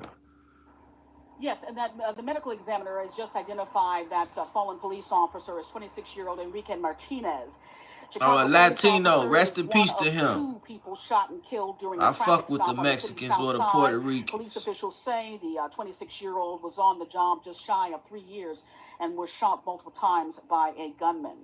Yes, and that the medical examiner has just identified that fallen police officer is 26-year-old Enrique Martinez. Oh, a Latino. Rest in peace to him. Two people shot and killed during I a traffic fuck with stop the on Mexicans the or the South Puerto Side. Ricans. Police officials say the 26-year-old was on the job just shy of 3 years and was shot multiple times by a gunman.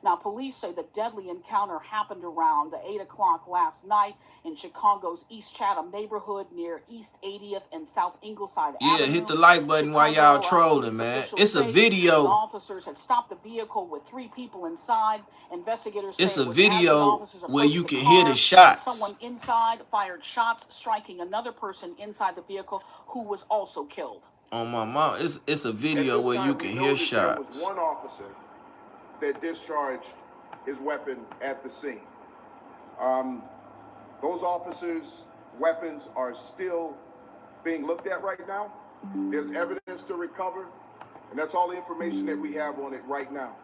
Now, police say the deadly encounter happened around 8 o'clock last night in Chicago's East Chatham neighborhood near East 80th and South Ingleside Avenue. Hit the like button while y'all trolling, man. It's a video. Officers had stopped the vehicle with 3 people inside. Investigators say it's a video where you can hear the shots. Someone inside fired shots, striking another person inside the vehicle who was also killed. On my mom, it's a video where you can hear shots. There was one officer that discharged his weapon at the scene. Those officers' weapons are still being looked at right now. There's evidence to recover, and that's all the information that we have on it right now.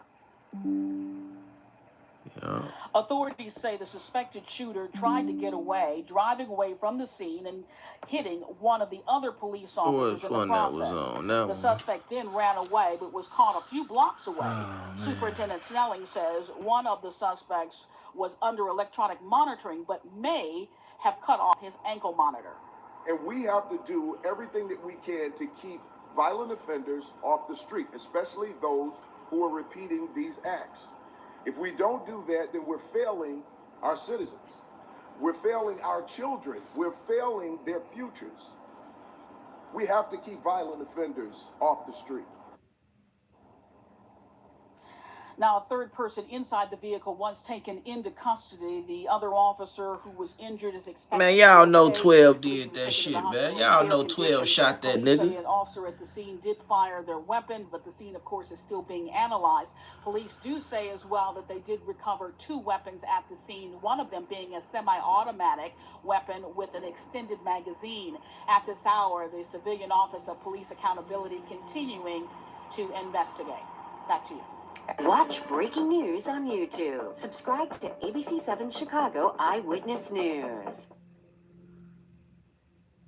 Yeah. Authorities say the suspected shooter tried to get away, driving away from the scene and hitting one of the other police officers in the process. The suspect then ran away, but was caught a few blocks away. Superintendent Snelling says one of the suspects was under electronic monitoring, but may have cut off his ankle monitor. And we have to do everything that we can to keep violent offenders off the street, especially those who are repeating these acts. If we don't do that, then we're failing our citizens. We're failing our children. We're failing their futures. We have to keep violent offenders off the street. Now, a third person inside the vehicle was taken into custody. The other officer who was injured is expected. Man, y'all know 12 did that shit, man. Y'all know 12 shot that nigga. An officer at the scene did fire their weapon, but the scene, of course, is still being analyzed. Police do say as well that they did recover 2 weapons at the scene, one of them being a semi-automatic weapon with an extended magazine. At this hour, the Civilian Office of Police Accountability continuing to investigate. Back to you. Watch breaking news on YouTube. Subscribe to ABC7 Chicago Eyewitness News.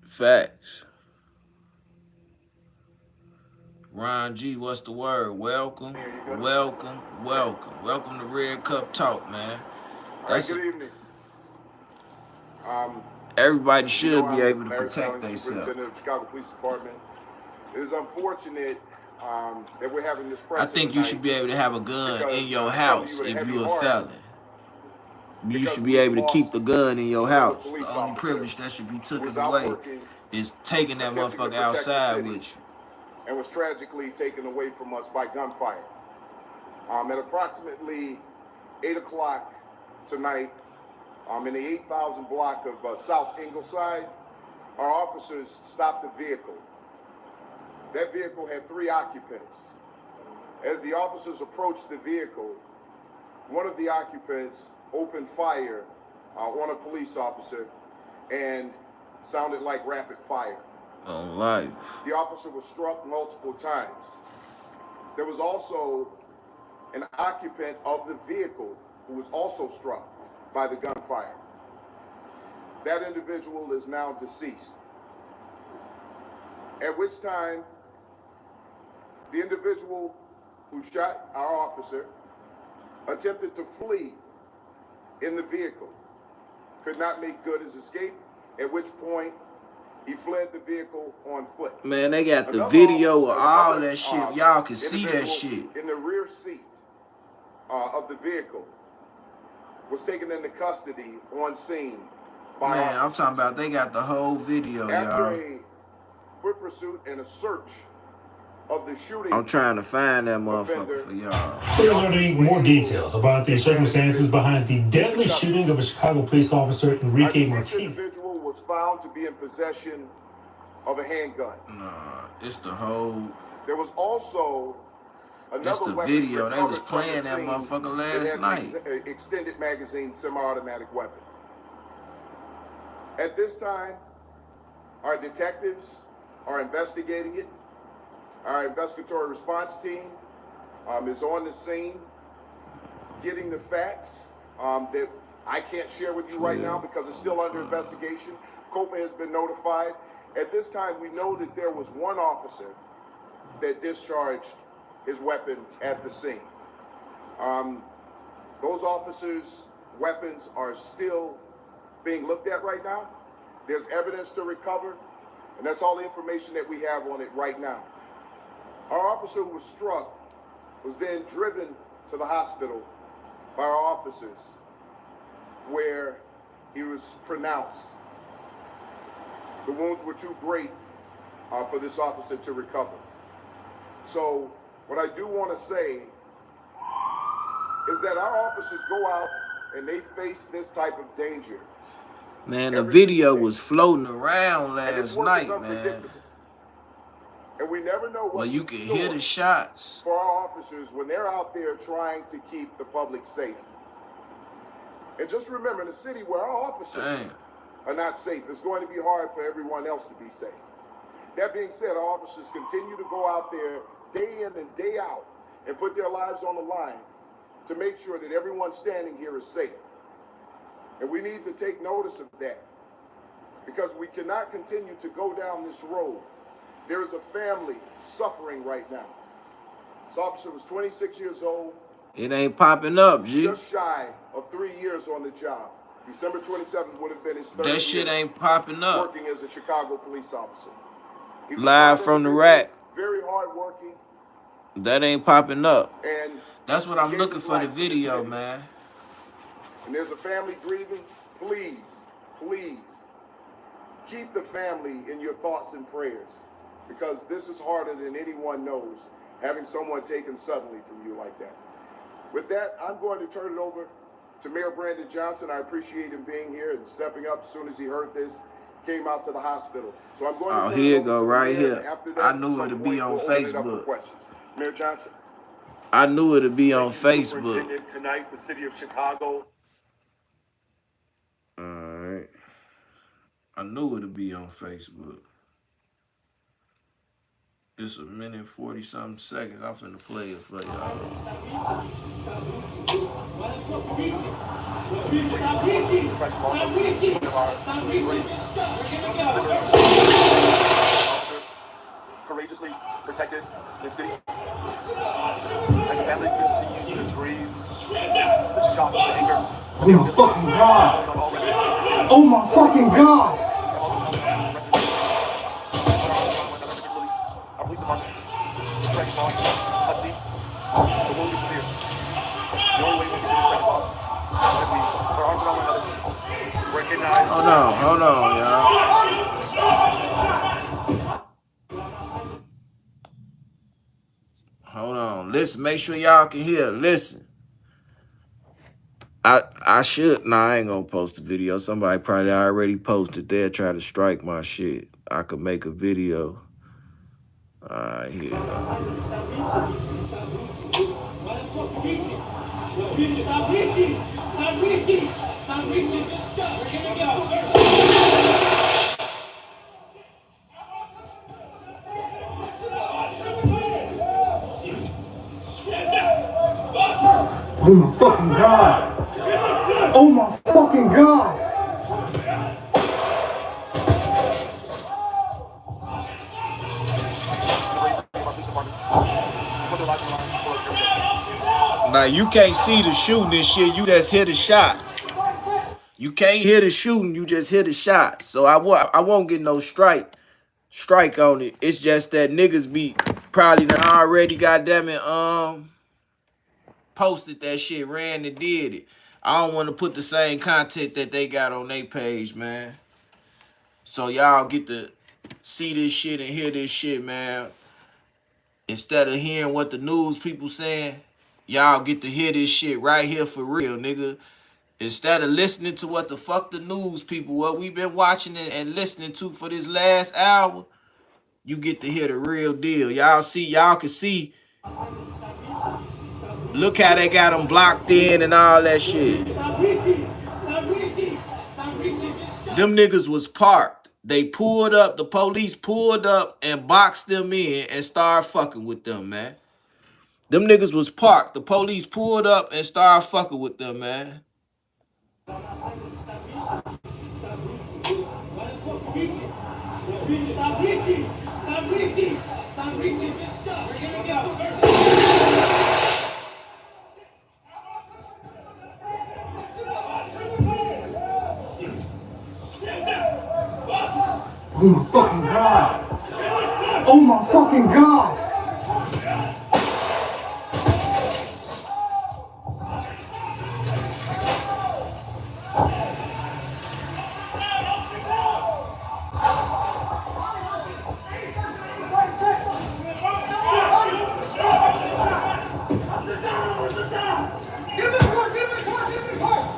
Facts. Ron G, what's the word? Welcome, welcome, welcome. Welcome to Red Cup Talk, man. Good evening. Everybody should be able to protect themselves. Superintendent of Chicago Police Department. It is unfortunate that we're having this I think you should be able to have a gun in your house if you're a felon. You should be able to keep the gun in your house. The only privilege that should be taken away is taking that motherfucker outside with you. And was tragically taken away from us by gunfire. At approximately 8 o'clock tonight, in the 8,000 block of South Ingleside, our officers stopped the vehicle. That vehicle had 3 occupants. As the officers approached the vehicle, one of the occupants opened fire on a police officer and sounded like rapid fire. On life. The officer was struck multiple times. There was also an occupant of the vehicle who was also struck by the gunfire. That individual is now deceased. At which time, the individual who shot our officer attempted to flee in the vehicle could not make good his escape, at which point he fled the vehicle on foot. Man, they got the Another video of officer, all another, that shit. Y'all can see that individual shit. in the rear seat of the vehicle was taken into custody on scene by Man, officers. I'm talking about they got the whole video, After y'all. a foot pursuit and a search of the shooting, I'm trying to find that motherfucker for y'all. We're learning more details about the circumstances behind the deadly shooting of a Chicago police officer, Enrique This Martinez. individual was found to be in possession of a handgun. Nah, it's the whole. There was also another It's the weapon video. They was recovered from playing the that scene motherfucker that last had night. an extended magazine semi-automatic weapon. At this time, our detectives are investigating it. Our investigatory response team is on the scene, getting the facts that I can't share with you right now because it's still under investigation. COPA has been notified. At this time, we know that there was one officer that discharged his weapon at the scene. Those officers' weapons are still being looked at right now. There's evidence to recover, and that's all the information that we have on it right now. Our officer who was struck was then driven to the hospital by our officers, where he was pronounced. The wounds were too great for this officer to recover. So what I do want to say is that our officers go out and they face this type of danger. Man, the video was floating around last night, man. And we never know what well, you can hear the shots for our officers when they're out there trying to keep the public safe. And just remember, in a city where our officers are not safe, it's going to be hard for everyone else to be safe. That being said, our officers continue to go out there day in and day out and put their lives on the line to make sure that everyone standing here is safe. And we need to take notice of that because we cannot continue to go down this road. There is a family suffering right now. This officer was 26 years old. It ain't popping up, G. Just shy of 3 years on the job. December 27th would have been his third That shit year ain't popping up. working as a Chicago police officer. He was Live from the rack. Very hard working. That ain't popping up. And that's what I'm looking for, the video, man. And there's a family grieving. Please, please keep the family in your thoughts and prayers because this is harder than anyone knows, having someone taken suddenly from you like that. With that, I'm going to turn it over to Mayor Brandon Johnson. I appreciate him being here and stepping up as soon as he heard this, came out to the hospital. So I'm going to turn here it over go to right the mayor, here. and after that, I knew it'd be on Facebook. Mayor Johnson. I knew it'd be on Facebook. Tonight, the city of Chicago. All right. I knew it'd be on Facebook. It's a minute 40-something seconds. I'm finna play it for y'all. Courageously protected the city. As the family continues to grieve the shock, the anger. Oh my fucking God! Oh my fucking God! Our police department is striking while custody. The wound is severe. The only way we can do this strike while is if we put our arms around one another, recognize. Hold on, y'all. Hold on. Listen, make sure y'all can hear. Listen. I should. Nah, I ain't gonna post the video. Somebody probably already posted. They'll try to strike my shit. I could make a video. Alright, here. Oh my fucking God! Oh my fucking God! Now you can't see the shooting and shit. You just hear the shots. You can't hear the shooting, you just hear the shots. So I won't get no strike on it. It's just that niggas be probably already posted that shit, ran and did it. I don't want to put the same content that they got on their page, man. So y'all get to see this shit and hear this shit, man. Instead of hearing what the news people saying, y'all get to hear this shit right here for real, nigga. Instead of listening to what the fuck the news people, what we been watching and listening to for this last hour, you get to hear the real deal. Y'all can see. Look how they got them blocked in and all that shit. Them niggas was parked. They pulled up, the police pulled up and boxed them in and started fucking with them, man. Them niggas was parked. The police pulled up and started fucking with them, man. Oh my fucking God. Oh my fucking God.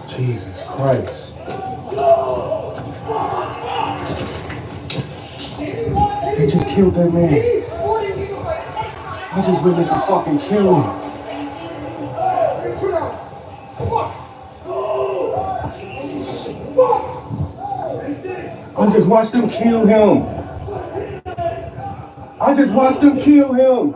Jesus Christ. They just killed that man. I just witnessed a fucking killing. I just watched them kill him. I just watched them kill him.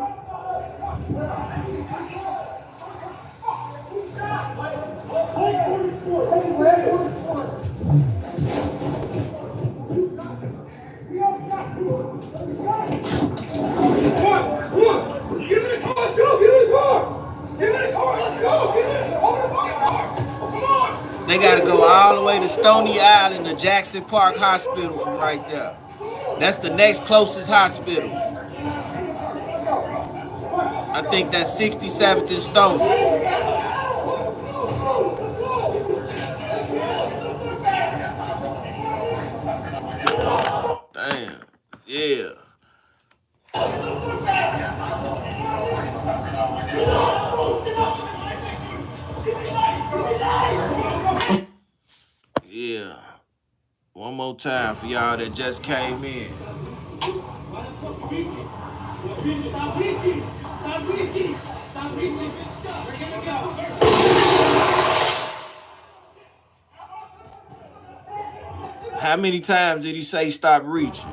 They gotta go all the way to Stony Island to Jackson Park Hospital from right there. That's the next closest hospital. I think that's 67th and Stony. Damn. Yeah. Yeah. One more time for y'all that just came in. How many times did he say stop reaching?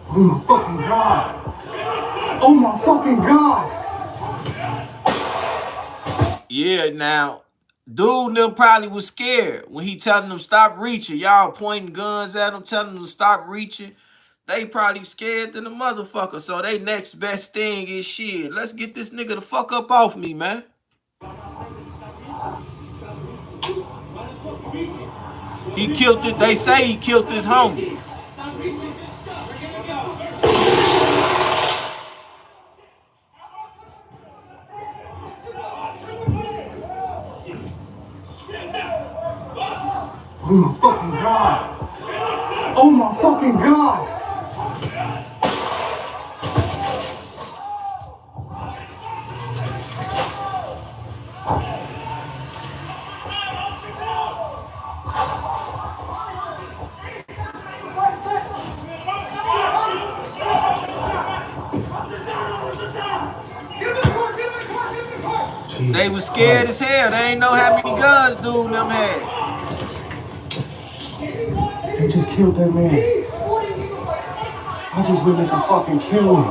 Oh my fucking God. Oh my fucking God. Yeah, now, dude them probably was scared when he telling them stop reaching. Y'all pointing guns at them, telling them to stop reaching. They probably scared than the motherfucker. So they next best thing is shit. Let's get this nigga the fuck up off me, man. He killed it. They say he killed his homie. Oh my fucking God. Oh my fucking God. They was scared as hell. They ain't know how many guns dude them had. They just killed that man. I just witnessed a fucking killing.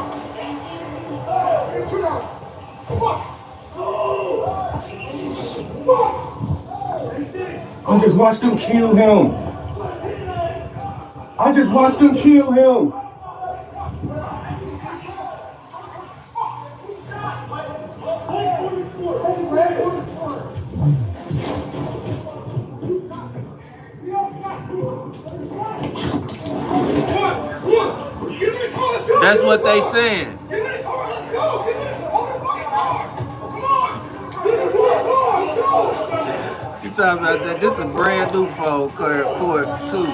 I just watched them kill him. I just watched them kill him. That's what they saying. You talking about that? This is a brand new phone court too.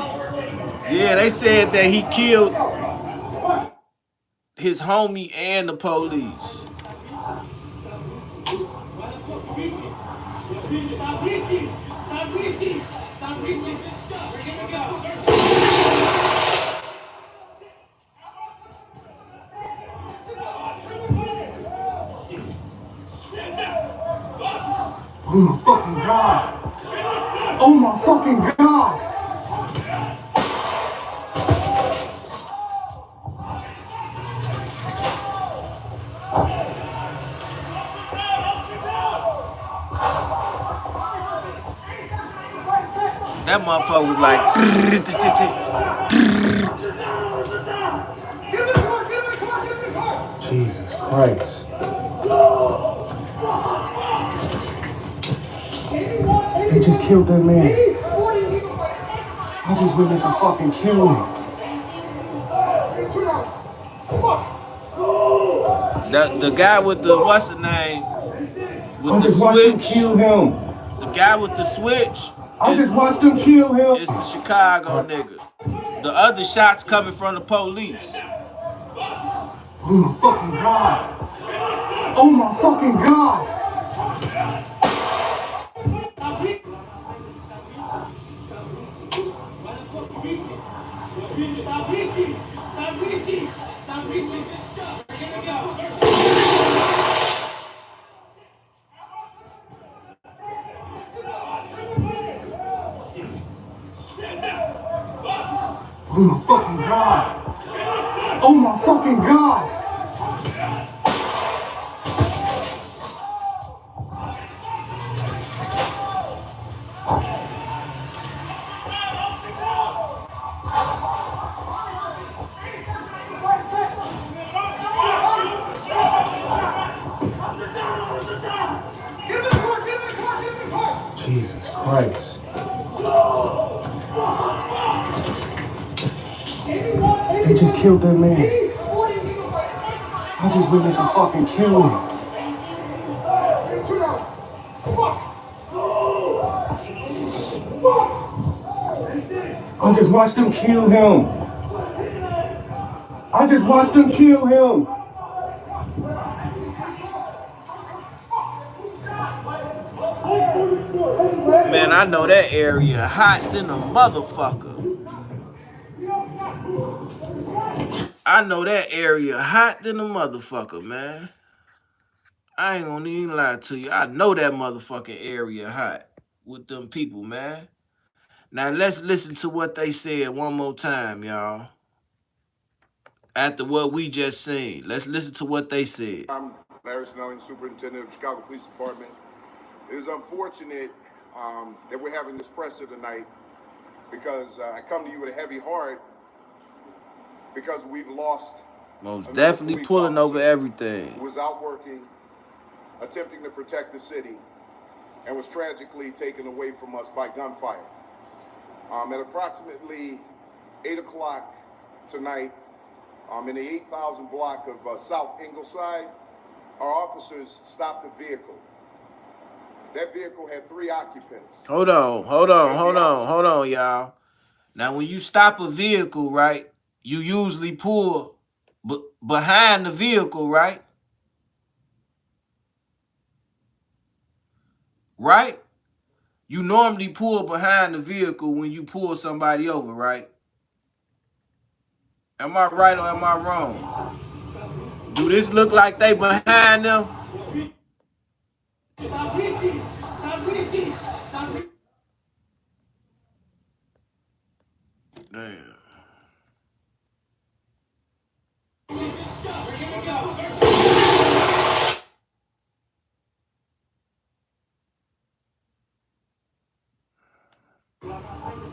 Yeah, they said that he killed his homie and the police. Oh my fucking God. Oh my fucking God. That motherfucker was like. Jesus Christ. They just killed that man. I just witnessed a fucking killing. The guy with the what's the name? With I the just watched them switch. kill him. The guy with the switch I just watched them kill him. is the Chicago nigga. The other shots coming from the police. Oh my fucking God. Oh my fucking God. Oh my fucking God. Oh my fucking God. Jesus Christ. They just killed that man. I just witnessed a fucking killing. I just watched them kill him. I just watched them kill him. Man, I know that area hot than a motherfucker. I know that area hot than a motherfucker, man. I ain't gonna even lie to you. I know that motherfucking area hot with them people, man. Now let's listen to what they said one more time, y'all. After what we just seen, let's listen to what they said. I'm Larry Snelling, Superintendent of the Chicago Police Department. It is unfortunate that we're having this presser tonight because I come to you with a heavy heart because we've lost Most definitely pulling over everything. Who was out working, attempting to protect the city, and was tragically taken away from us by gunfire. At approximately 8 o'clock tonight, in the 8,000 block of South Ingleside, our officers stopped a vehicle. That vehicle had 3 occupants. Hold on, y'all. Now, when you stop a vehicle, right, you usually pull behind the vehicle, right? Right? You normally pull behind the vehicle when you pull somebody over, right? Am I right or am I wrong? Do this look like they behind them? Damn.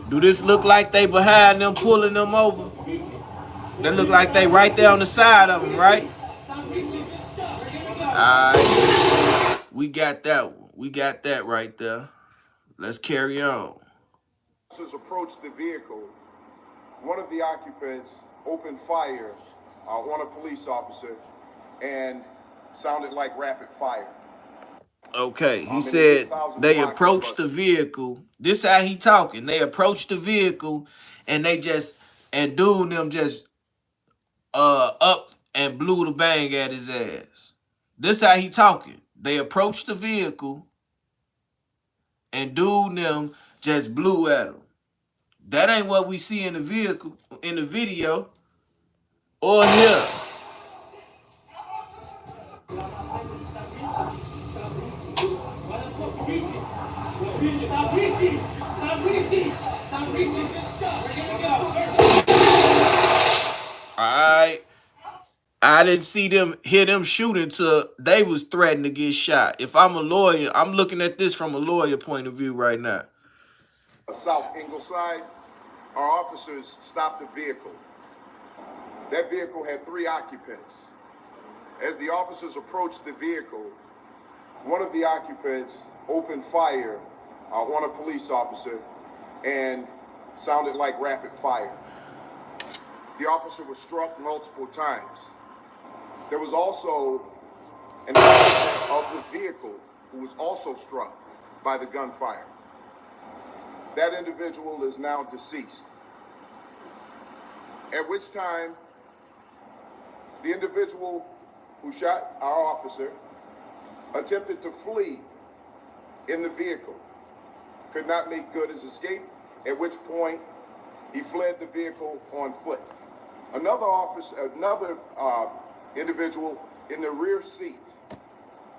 Do this look like they behind them pulling them over? They look like they right there on the side of them, right? Alright. We got that one. We got that right there. Let's carry on. Officers approached the vehicle. One of the occupants opened fire on a police officer and sounded like rapid fire. Okay, he said they approached the vehicle. This how he talking. They approached the vehicle and they just, and dude them just up and blew the bang at his ass. This how he talking. They approached the vehicle and dude them just blew at him. That ain't what we see in the vehicle, in the video, or here. Alright. I didn't see them hear them shooting till they was threatened to get shot. If I'm a lawyer, I'm looking at this from a lawyer point of view right now. South Ingleside, our officers stopped the vehicle. That vehicle had 3 occupants. As the officers approached the vehicle, one of the occupants opened fire on a police officer and sounded like rapid fire. The officer was struck multiple times. There was also an occupant of the vehicle who was also struck by the gunfire. That individual is now deceased. At which time, the individual who shot our officer attempted to flee in the vehicle, could not make good his escape, at which point he fled the vehicle on foot. Another individual in the rear seat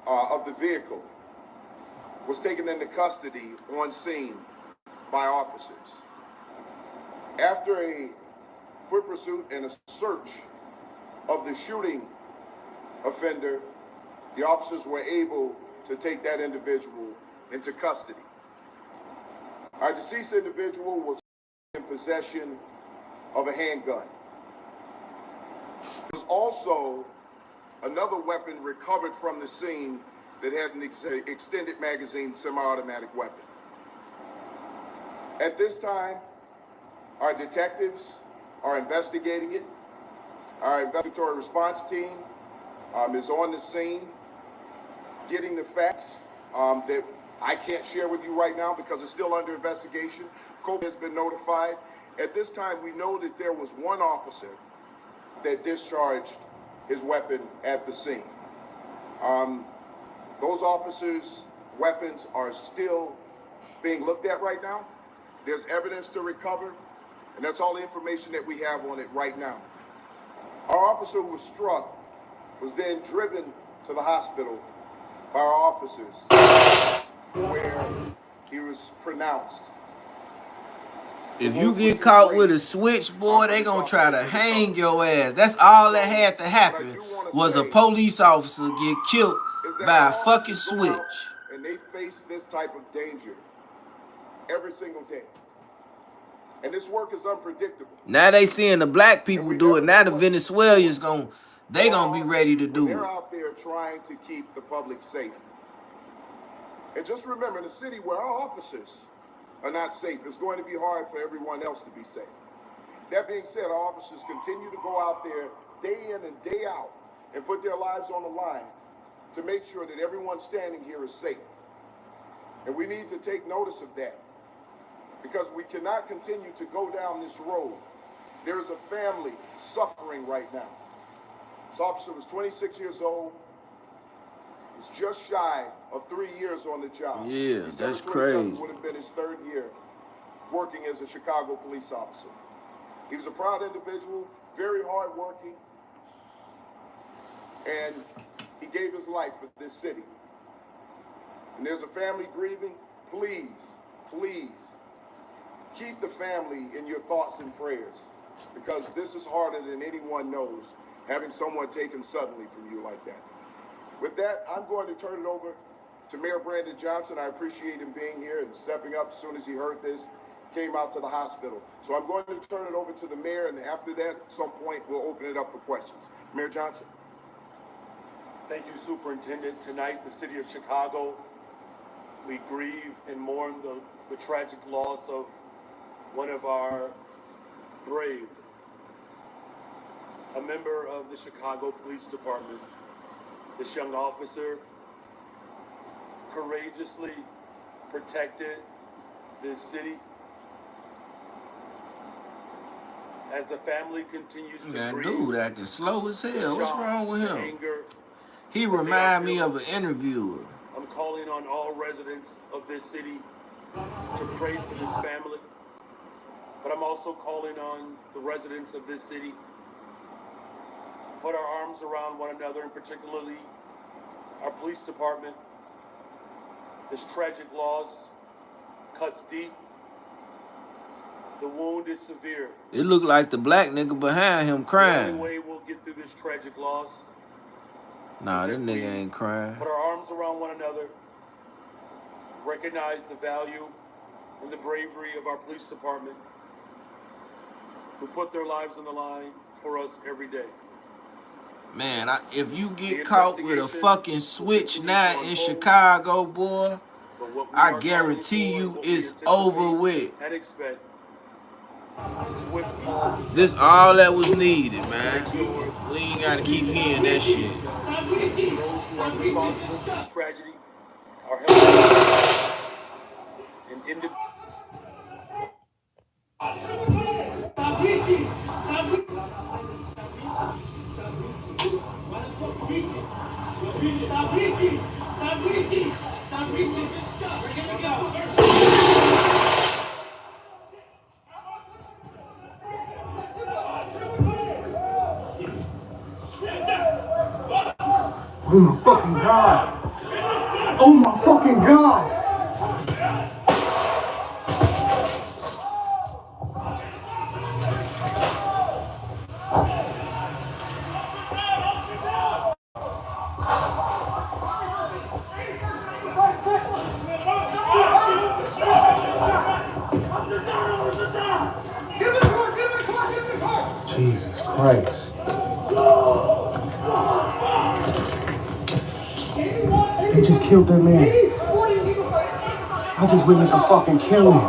of the vehicle was taken into custody on scene by officers. After a foot pursuit and a search of the shooting offender, the officers were able to take that individual into custody. Our deceased individual was in possession of a handgun. There was also another weapon recovered from the scene that had an extended magazine semi-automatic weapon. At this time, our detectives are investigating it. Our investigatory response team is on the scene, getting the facts that I can't share with you right now because it's still under investigation. Kobe has been notified. At this time, we know that there was one officer that discharged his weapon at the scene. Those officers' weapons are still being looked at right now. There's evidence to recover, and that's all the information that we have on it right now. Our officer who was struck was then driven to the hospital by our officers, where he was pronounced. If you get caught with a switch, boy, they gonna try to hang your ass. That's all that had to happen, was a police officer get killed by a fucking switch. And they face this type of danger every single day. And this work is unpredictable. Now they seeing the black people do it. Now the Venezuelans gonna be ready to do it. They're out there trying to keep the public safe. And just remember, in a city where our officers are not safe, it's going to be hard for everyone else to be safe. That being said, our officers continue to go out there day in and day out and put their lives on the line to make sure that everyone standing here is safe. And we need to take notice of that, because we cannot continue to go down this road. There is a family suffering right now. This officer was 26 years old, was just shy of 3 years on the job. Yeah, that's crazy. Would have been his 3rd year working as a Chicago police officer. He was a proud individual, very hardworking, and he gave his life for this city. And there's a family grieving. Please, please, keep the family in your thoughts and prayers, because this is harder than anyone knows, having someone taken suddenly from you like that. With that, I'm going to turn it over to Mayor Brandon Johnson. I appreciate him being here and stepping up as soon as he heard this came out to the hospital. So I'm going to turn it over to the mayor, and after that, at some point, we'll open it up for questions. Mayor Johnson. Thank you, Superintendent. Tonight, the city of Chicago, we grieve and mourn the tragic loss of one of our brave, a member of the Chicago Police Department. This young officer courageously protected this city. As the family continues to That grieve, dude acting slow as hell. What's wrong with him? anger, He remind me of an interviewer. I'm calling on all residents of this city to pray for this family, but I'm also calling on the residents of this city to put our arms around one another, and particularly our police department. This tragic loss cuts deep. The wound is severe. It looked like the black nigga behind him The crying. only way we'll get through this tragic loss, Nah, that nigga ain't crying. put our arms around one another, recognize the value and the bravery of our police department, who put their lives on the line for us every day. Man, if you get caught with a fucking switch now in Chicago, boy, I guarantee you it's over with. And expect a swift call to This all that was needed, man. We ain't gotta keep hearing that shit. those who are responsible for this tragedy are held and individuals. Oh my fucking God. Oh my fucking God. Jesus Christ. They just killed that man. I just witnessed a fucking killing.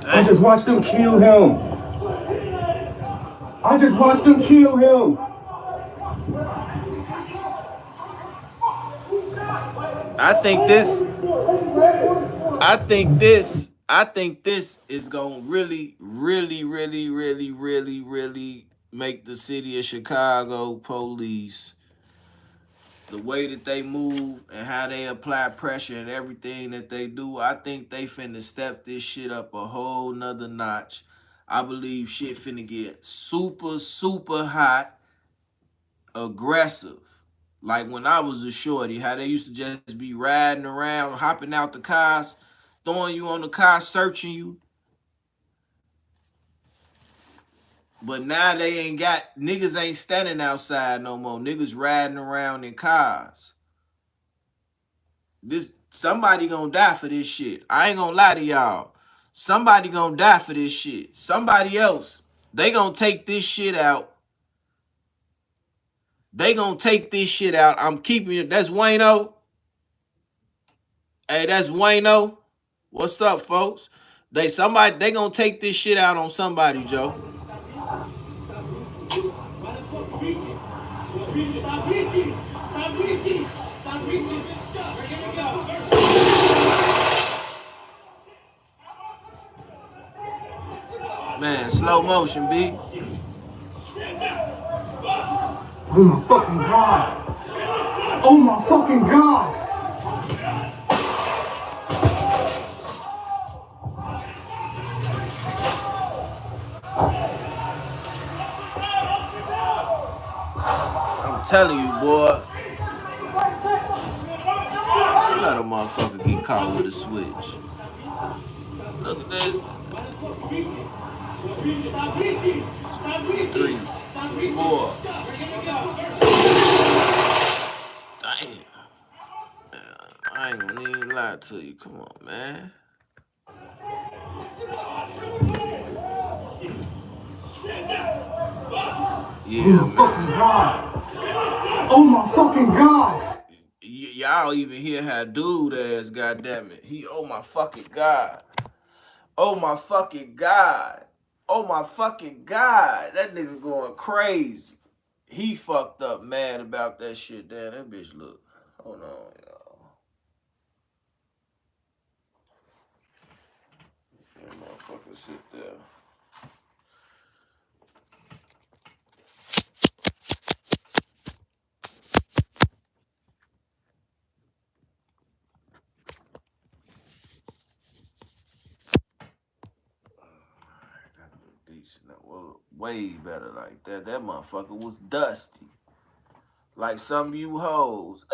I just watched them kill him. I just watched them kill him. I think this is gonna really make the city of Chicago police, the way that they move and how they apply pressure and everything that they do. I think they finna step this shit up a whole nother notch. I believe shit finna get super hot, aggressive. Like when I was a shorty, how they used to just be riding around, hopping out the cars, throwing you on the car, searching you. But now they ain't got, niggas ain't standing outside no more. Niggas riding around in cars. Somebody gonna die for this shit. I ain't gonna lie to y'all. Somebody gonna die for this shit. Somebody else. They gonna take this shit out. They gonna take this shit out. I'm keeping it. That's Wayno. Hey, that's Wayno. What's up, folks? They gonna take this shit out on somebody, Joe. Man, slow motion, B. Oh my fucking God. Oh my fucking God. I'm telling you, boy. Let a motherfucker get caught with a switch. Look at that. 2, 3, 4. lie to you. Come on, man. Yeah, man. Fucking God. Oh my fucking God. Y'all even hear how dude ass, goddammit. He, oh my fucking God. Oh my fucking God. Oh my fucking God. That nigga going crazy. He fucked up mad about that shit. Damn, that bitch look. Hold on, y'all. That motherfucker sit there. That look decent. Well, way better like that. That motherfucker was dusty. Like some of you hoes.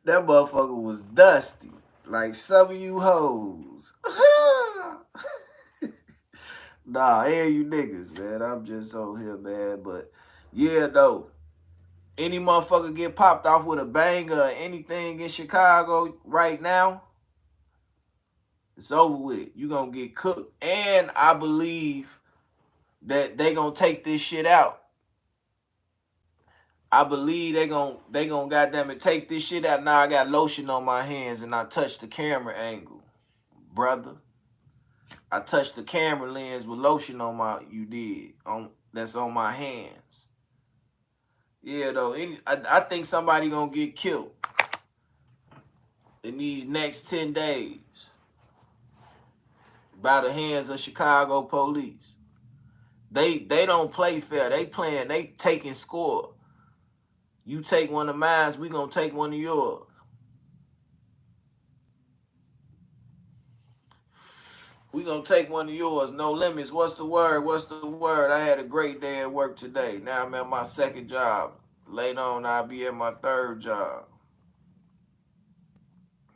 That motherfucker was dusty. Like some of you hoes. Nah, hey you niggas, man. I'm just on here, man. But yeah, though. Any motherfucker get popped off with a banger or anything in Chicago right now, it's over with. You gonna get cooked. And I believe that they gonna take this shit out. I believe they gonna goddamn it take this shit out. Now I got lotion on my hands and I touched the camera angle. Brother. I touched the camera lens with lotion on my that's on my hands. Yeah though, I think somebody gonna get killed in these next 10 days by the hands of Chicago police. They don't play fair. They taking score. You take one of mine, we gonna take one of yours. We gonna take one of yours. No limits. What's the word? What's the word? I had a great day at work today. Now I'm at my second job. Later on, I'll be at my third job.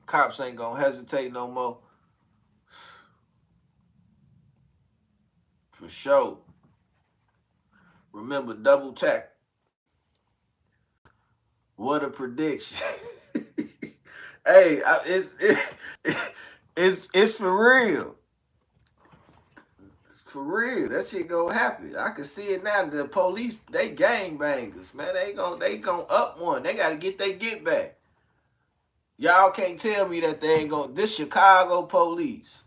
Cops ain't gonna hesitate no more. For sure. Remember, double tap. What a prediction. Hey, it's for real. For real, that shit gonna happen. I can see it now. The police, they gangbangers, man. They gonna up one. They gotta get their get back. Y'all can't tell me that they ain't gonna. This Chicago police.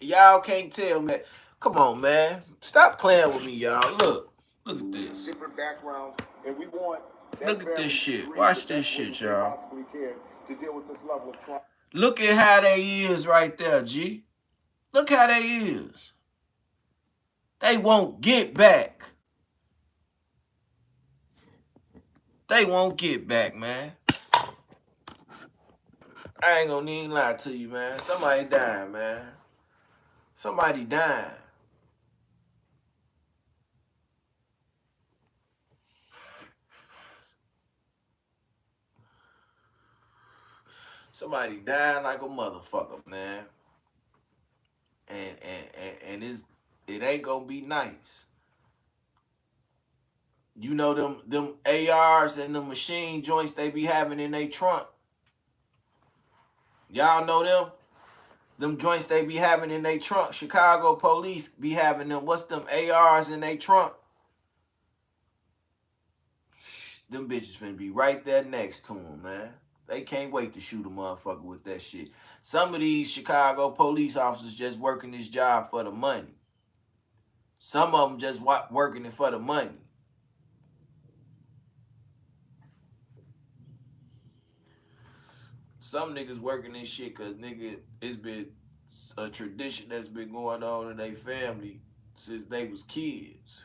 Y'all can't tell me that. Come on, man. Stop playing with me, y'all. Look at this. Different backgrounds, and we want. Look at this shit. Watch this shit, y'all. To deal with this level of trauma. Look at how they is right there, G. Look how they is. They won't get back. They won't get back, man. I ain't gonna even lie to you, man. Somebody dying, man. Somebody dying. Somebody dying like a motherfucker, man. And it ain't gonna be nice. You know them ARs and the machine joints they be having in their trunk. Y'all know them? Them joints they be having in their trunk. Chicago police be having them. What's them ARs in their trunk? Them bitches finna be right there next to them, man. They can't wait to shoot a motherfucker with that shit. Some of these Chicago police officers just working this job for the money. Some of them just working it for the money. Some niggas working this shit because, nigga, it's been a tradition that's been going on in their family since they was kids.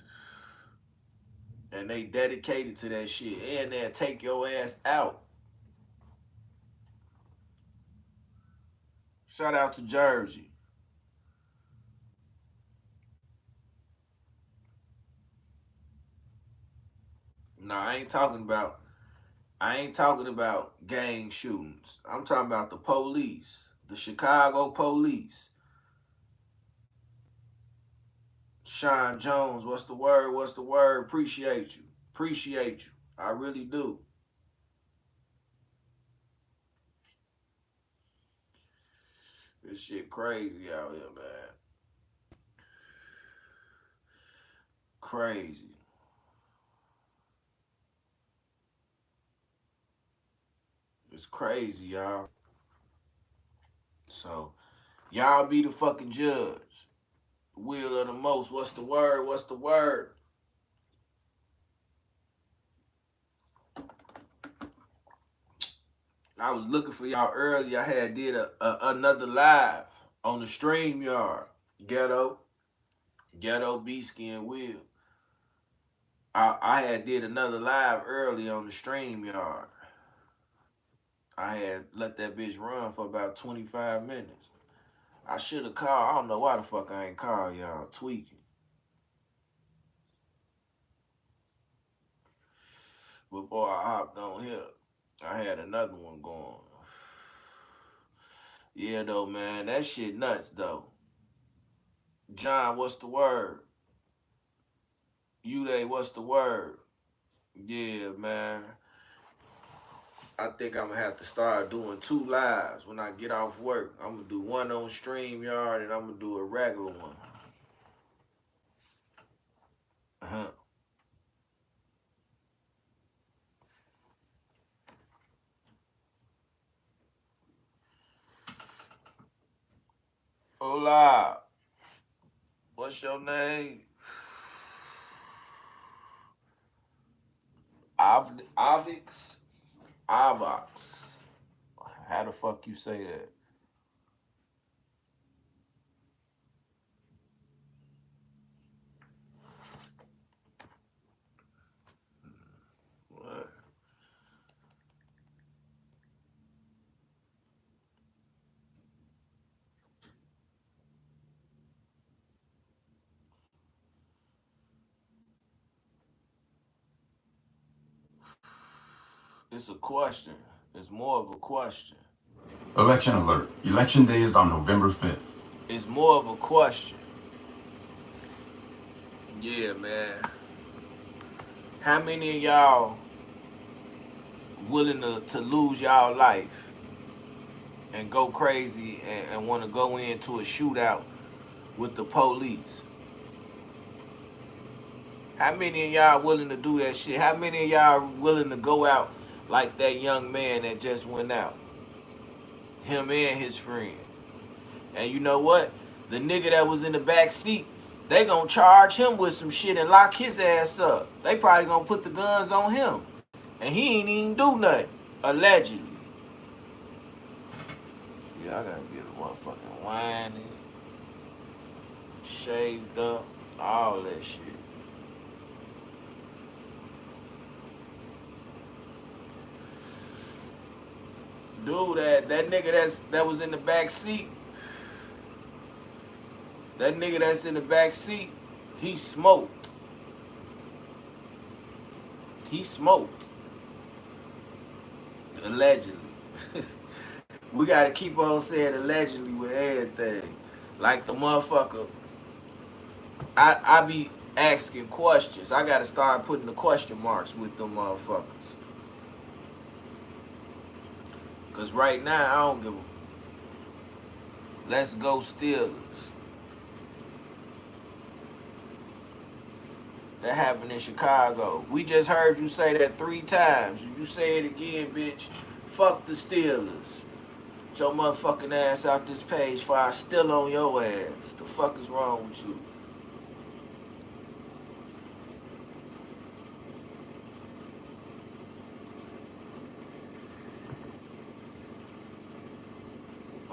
And they dedicated to that shit. And they'll take your ass out. Shout out to Jersey. No, I ain't talking about gang shootings. I'm talking about the police. The Chicago police. Sean Jones, what's the word? What's the word? Appreciate you. Appreciate you. I really do. This shit crazy out here, man. Crazy. It's crazy, y'all. So, y'all be the fucking judge. Will of the most. What's the word? What's the word? I was looking for y'all earlier. I had did another live on the StreamYard. Ghetto B-Skin Will. I had did another live early on the StreamYard. I had let that bitch run for about 25 minutes. I should have called. I don't know why the fuck I ain't called y'all. Tweaking. Before I hopped on here, I had another one going. Yeah, though, man. That shit nuts, though. John, what's the word? Uday, what's the word? Yeah, man. I think I'm going to have to start doing 2 lives when I get off work. I'm going to do one on StreamYard and I'm going to do a regular one. Hola. What's your name? Avix? Avox. How the fuck you say that? What? It's a question. It's more of a question. Election alert. Election day is on November 5th. It's more of a question. Yeah, man. How many of y'all willing to lose y'all life and go crazy and want to go into a shootout with the police? How many of y'all willing to do that shit? How many of y'all willing to go out like that young man that just went out? Him and his friend. And you know what? The nigga that was in the back seat, they gonna charge him with some shit and lock his ass up. They probably gonna put the guns on him. And he ain't even do nothing. Allegedly. Yeah, I gotta get a motherfucking whining, shaved up, all that shit. Dude, that nigga that was in the back seat, that nigga that's in the back seat, he smoked. He smoked. Allegedly. We gotta keep on saying allegedly with everything. Like the motherfucker, I be asking questions. I gotta start putting the question marks with them motherfuckers. Cause right now, I don't give a... Let's go Steelers. That happened in Chicago. We just heard you say that 3 times. If you say it again, bitch, fuck the Steelers. Get your motherfucking ass out this page before I still on your ass. The fuck is wrong with you?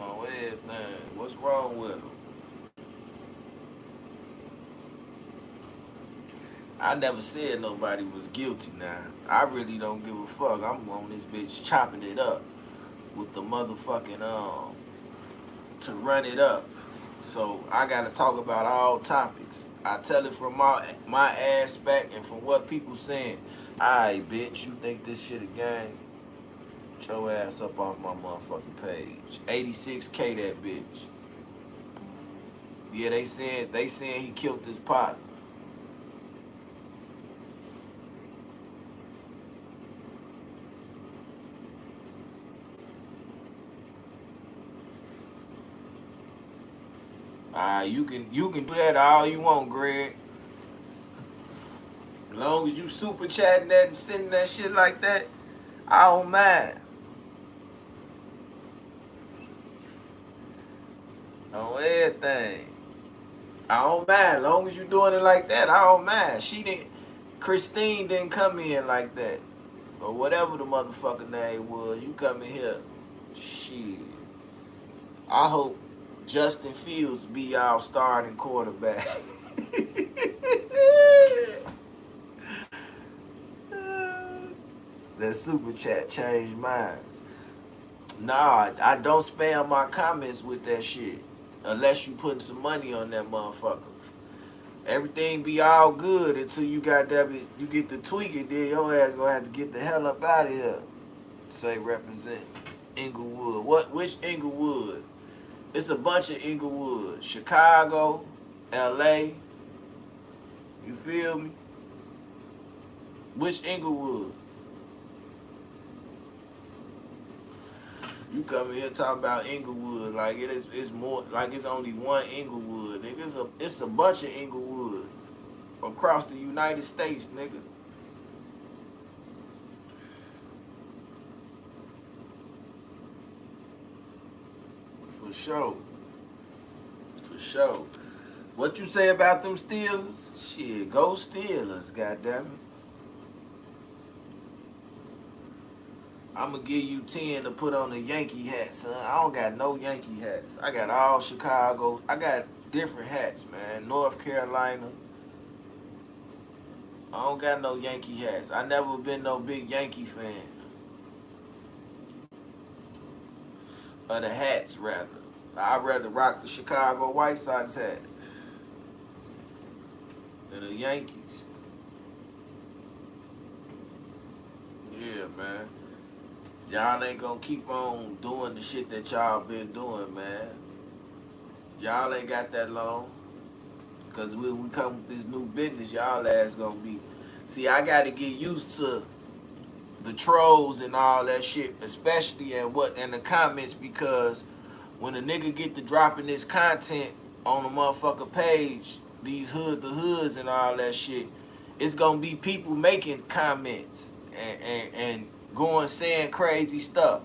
Oh, everything. What's wrong with them? I never said nobody was guilty now. I really don't give a fuck. I'm on this bitch chopping it up with the motherfucking to run it up. So I gotta talk about all topics. I tell it from my aspect and from what people saying. Alright, bitch, you think this shit a game? Get your ass up off my motherfucking page. 86K that bitch. Yeah, they saying he killed his partner. You can do that all you want, Greg. As long as you super chatting that and sending that shit like that, I don't mind. On everything. I don't mind. As long as you doing it like that, I don't mind. Christine didn't come in like that. Or whatever the motherfucker name was. You come in here. Shit. I hope Justin Fields be y'all starting quarterback. That super chat changed minds. Nah, I don't spam my comments with that shit. Unless you putting some money on that motherfucker. Everything be all good until you got that, you get the tweaking, then your ass gonna have to get the hell up out of here. Say represent Inglewood. Which Inglewood? It's a bunch of Inglewood. Chicago, LA. You feel me? Which Inglewood? You come in here talking about Inglewood like it's more like it's only one Inglewood, nigga. It's a bunch of Inglewoods across the United States, nigga. For sure. For sure. What you say about them Steelers? Shit, go Steelers, goddammit. I'm gonna give you 10 to put on a Yankee hat, son. I don't got no Yankee hats. I got all Chicago. I got different hats, man. North Carolina. I don't got no Yankee hats. I never been no big Yankee fan. Of the hats, rather. I'd rather rock the Chicago White Sox hat than the Yankees. Yeah, man. Y'all ain't gonna keep on doing the shit that y'all been doing, man. Y'all ain't got that long. Cause when we come with this new business, y'all ass gonna be. See, I gotta get used to the trolls and all that shit, especially in the comments, because when a nigga get to dropping this content on the motherfucker page, these the hoods and all that shit, it's gonna be people making comments and going saying crazy stuff.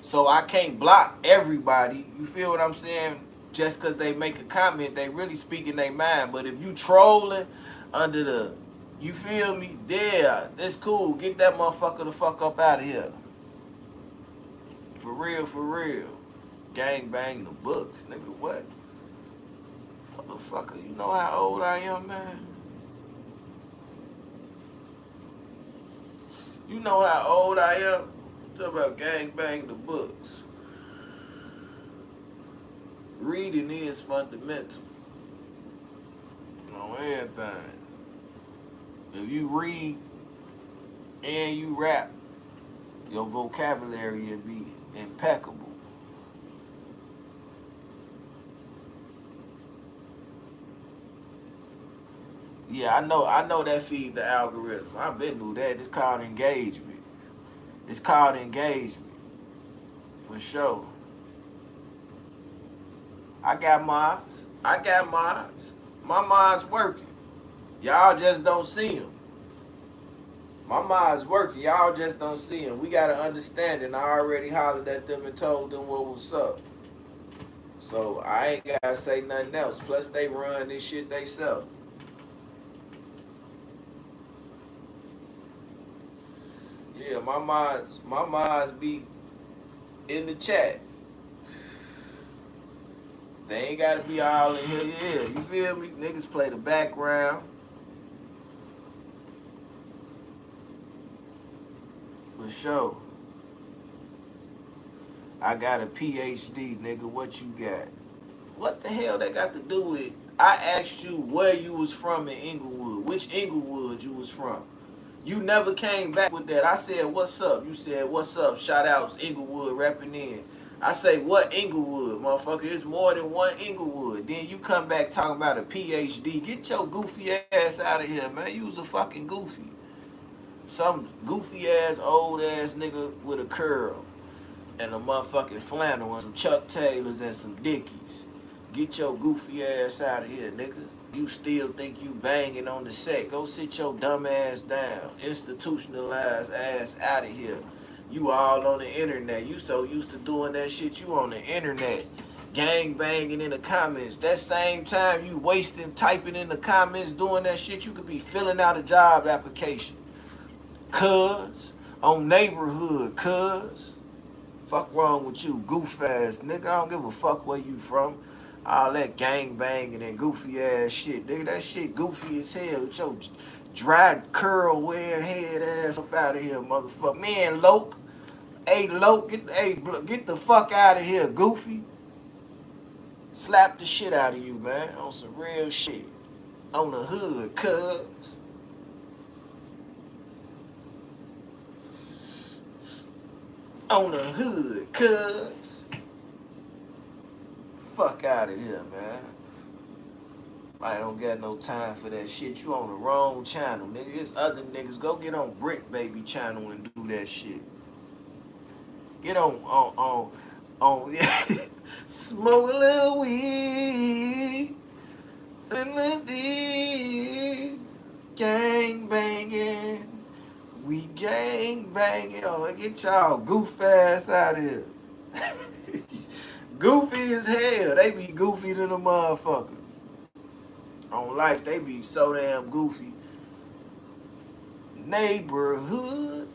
So I can't block everybody. You feel what I'm saying? Just because they make a comment, they really speaking their mind. But if you trolling under the, you feel me? Yeah, that's cool. Get that motherfucker the fuck up out of here. For real, for real. Gang bang the books, nigga. What? Motherfucker, you know how old I am, man? You know how old I am? Talk about gang bang the books. Reading is fundamental. On everything. If you read and you rap, your vocabulary will be impeccable. Yeah, I know that feed the algorithm. I been knew that. It's called engagement. It's called engagement. For sure. I got mines. My mind's working. Y'all just don't see them. My mind's working. Y'all just don't see them. We got to understand it. I already hollered at them and told them what was up. So I ain't got to say nothing else. Plus, they run this shit they sell. Yeah, my minds be in the chat. They ain't gotta be all in here. Yeah, you feel me? Niggas play the background. For sure. I got a PhD, nigga. What you got? What the hell that got to do with? I asked you where you was from in Inglewood. Which Inglewood you was from? You never came back with that. I said, what's up? You said, what's up? Shout outs, Inglewood, repping in. I say, what Inglewood, motherfucker? It's more than one Inglewood. Then you come back talking about a PhD. Get your goofy ass out of here, man. You was a fucking goofy. Some goofy ass, old ass nigga with a curl and a motherfucking flannel and some Chuck Taylors and some Dickies. Get your goofy ass out of here, nigga. You still think you banging on the set. Go sit your dumb ass down. Institutionalized ass out of here. You all on the internet. You so used to doing that shit, you on the internet. Gang banging in the comments. That same time you wasting typing in the comments, doing that shit, you could be filling out a job application. Cuz. On neighborhood, cuz. Fuck wrong with you, goof ass nigga. I don't give a fuck where you from. All that gang banging and goofy ass shit, nigga. That shit goofy as hell. With your dry curl wearing head ass up out of here, motherfucker. Man, Loke. Hey, Loke, get the fuck out of here, goofy. Slap the shit out of you, man. On some real shit. On the hood, cuz. On the hood, cuz. Fuck out of here, man. I don't got no time for that shit. You on the wrong channel, nigga. It's other niggas. Go get on Brick Baby channel and do that shit. Get on yeah. Smoke a little weed. Gang banging. We gang banging. Oh, get y'all goof ass out of here. Goofy as hell. They be goofy than a motherfucker. On life, they be so damn goofy. Neighborhood.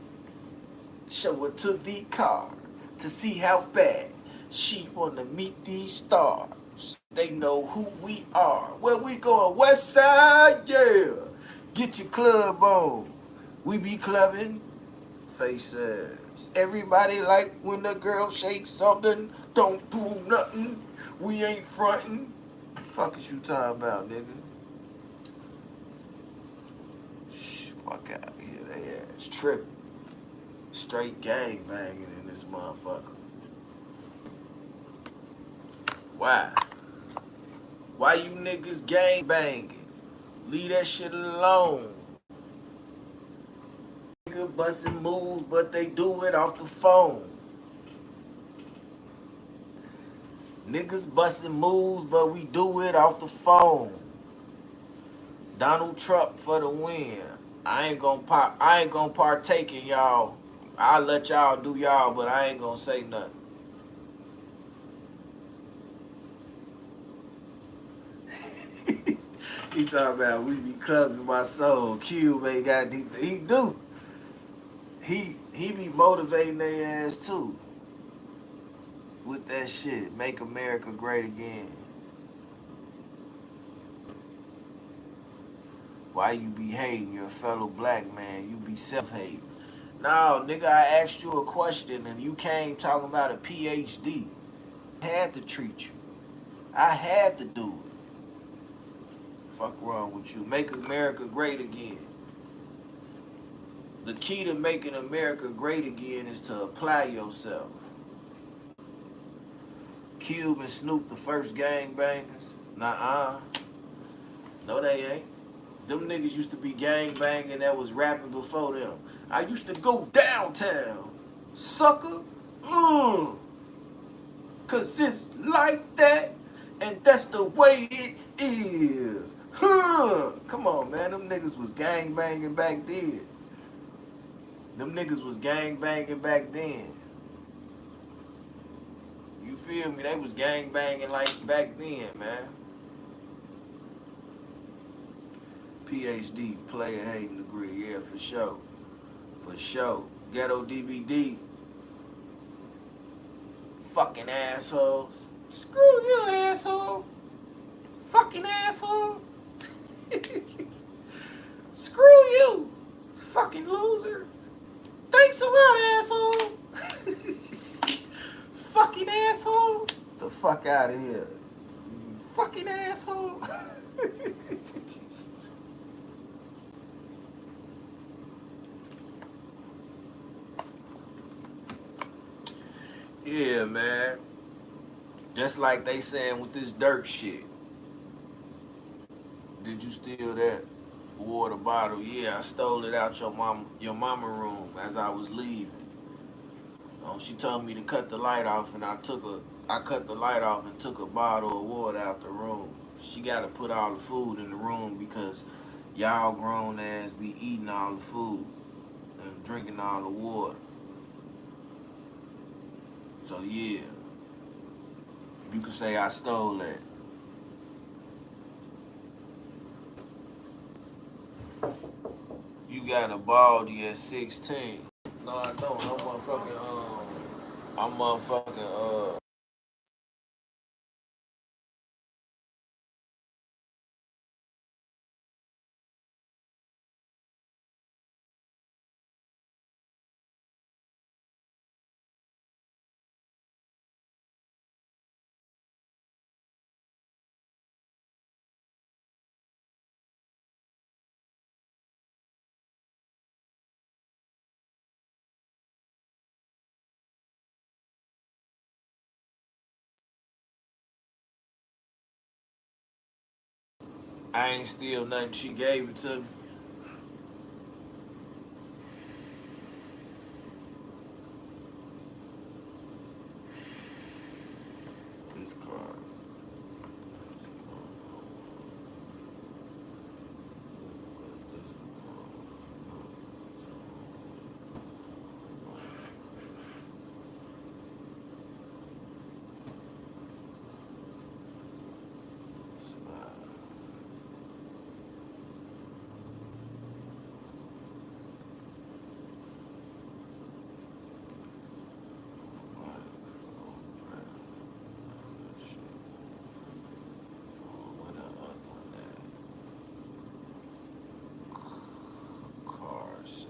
Show her to the car to see how bad she wanna meet these stars. They know who we are. Where we going? West Side, yeah. Get your club on. We be clubbing. Face ass. Everybody like when the girl shakes something. Don't do nothing. We ain't frontin'. Fuck is you talking about, nigga? Fuck out of here. They ass tripping. Straight gang banging in this motherfucker. Why? Why you niggas gang banging? Leave that shit alone. Nigga busting moves, but they do it off the phone. Niggas busting moves, but we do it off the phone. Donald Trump for the win. I ain't gonna partake in y'all. I'll let y'all do y'all, but I ain't gonna say nothing. He talking about we be clubbing my soul. Cube ain't got deep. He do. He be motivating their ass too. With that shit. Make America great again. Why you be hating your fellow black man? You be self-hating. No, nigga, I asked you a question and you came talking about a PhD. I had to treat you. I had to do it. Fuck wrong with you. Make America great again. The key to making America great again is to apply yourself. Cube and Snoop, the first gangbangers? Nuh-uh. No, they ain't. Them niggas used to be gangbanging that was rapping before them. I used to go downtown, sucker. Cause it's like that, and that's the way it is. Come on, man. Them niggas was gangbanging back then. Them niggas was gangbanging back then. You feel me? They was gangbanging like back then, man. PhD, player hating degree, yeah, for sure. For sure. Ghetto DVD. Fucking assholes. Screw you, asshole. Fucking asshole. Screw you. Fucking loser. Thanks a lot, asshole. Fucking asshole. The fuck out of here. You fucking asshole. Yeah, man. Just like they saying with this dirt shit. Did you steal that water bottle? Yeah, I stole it out your mama room as I was leaving. She told me to cut the light off and I took I cut the light off and took a bottle of water out the room. She got to put all the food in the room because y'all grown ass be eating all the food and drinking all the water. So yeah, you could say I stole that. You got a baldy at 16. No, I don't. I'm motherfucking, I ain't steal nothing. She gave it to me. This card. Card set.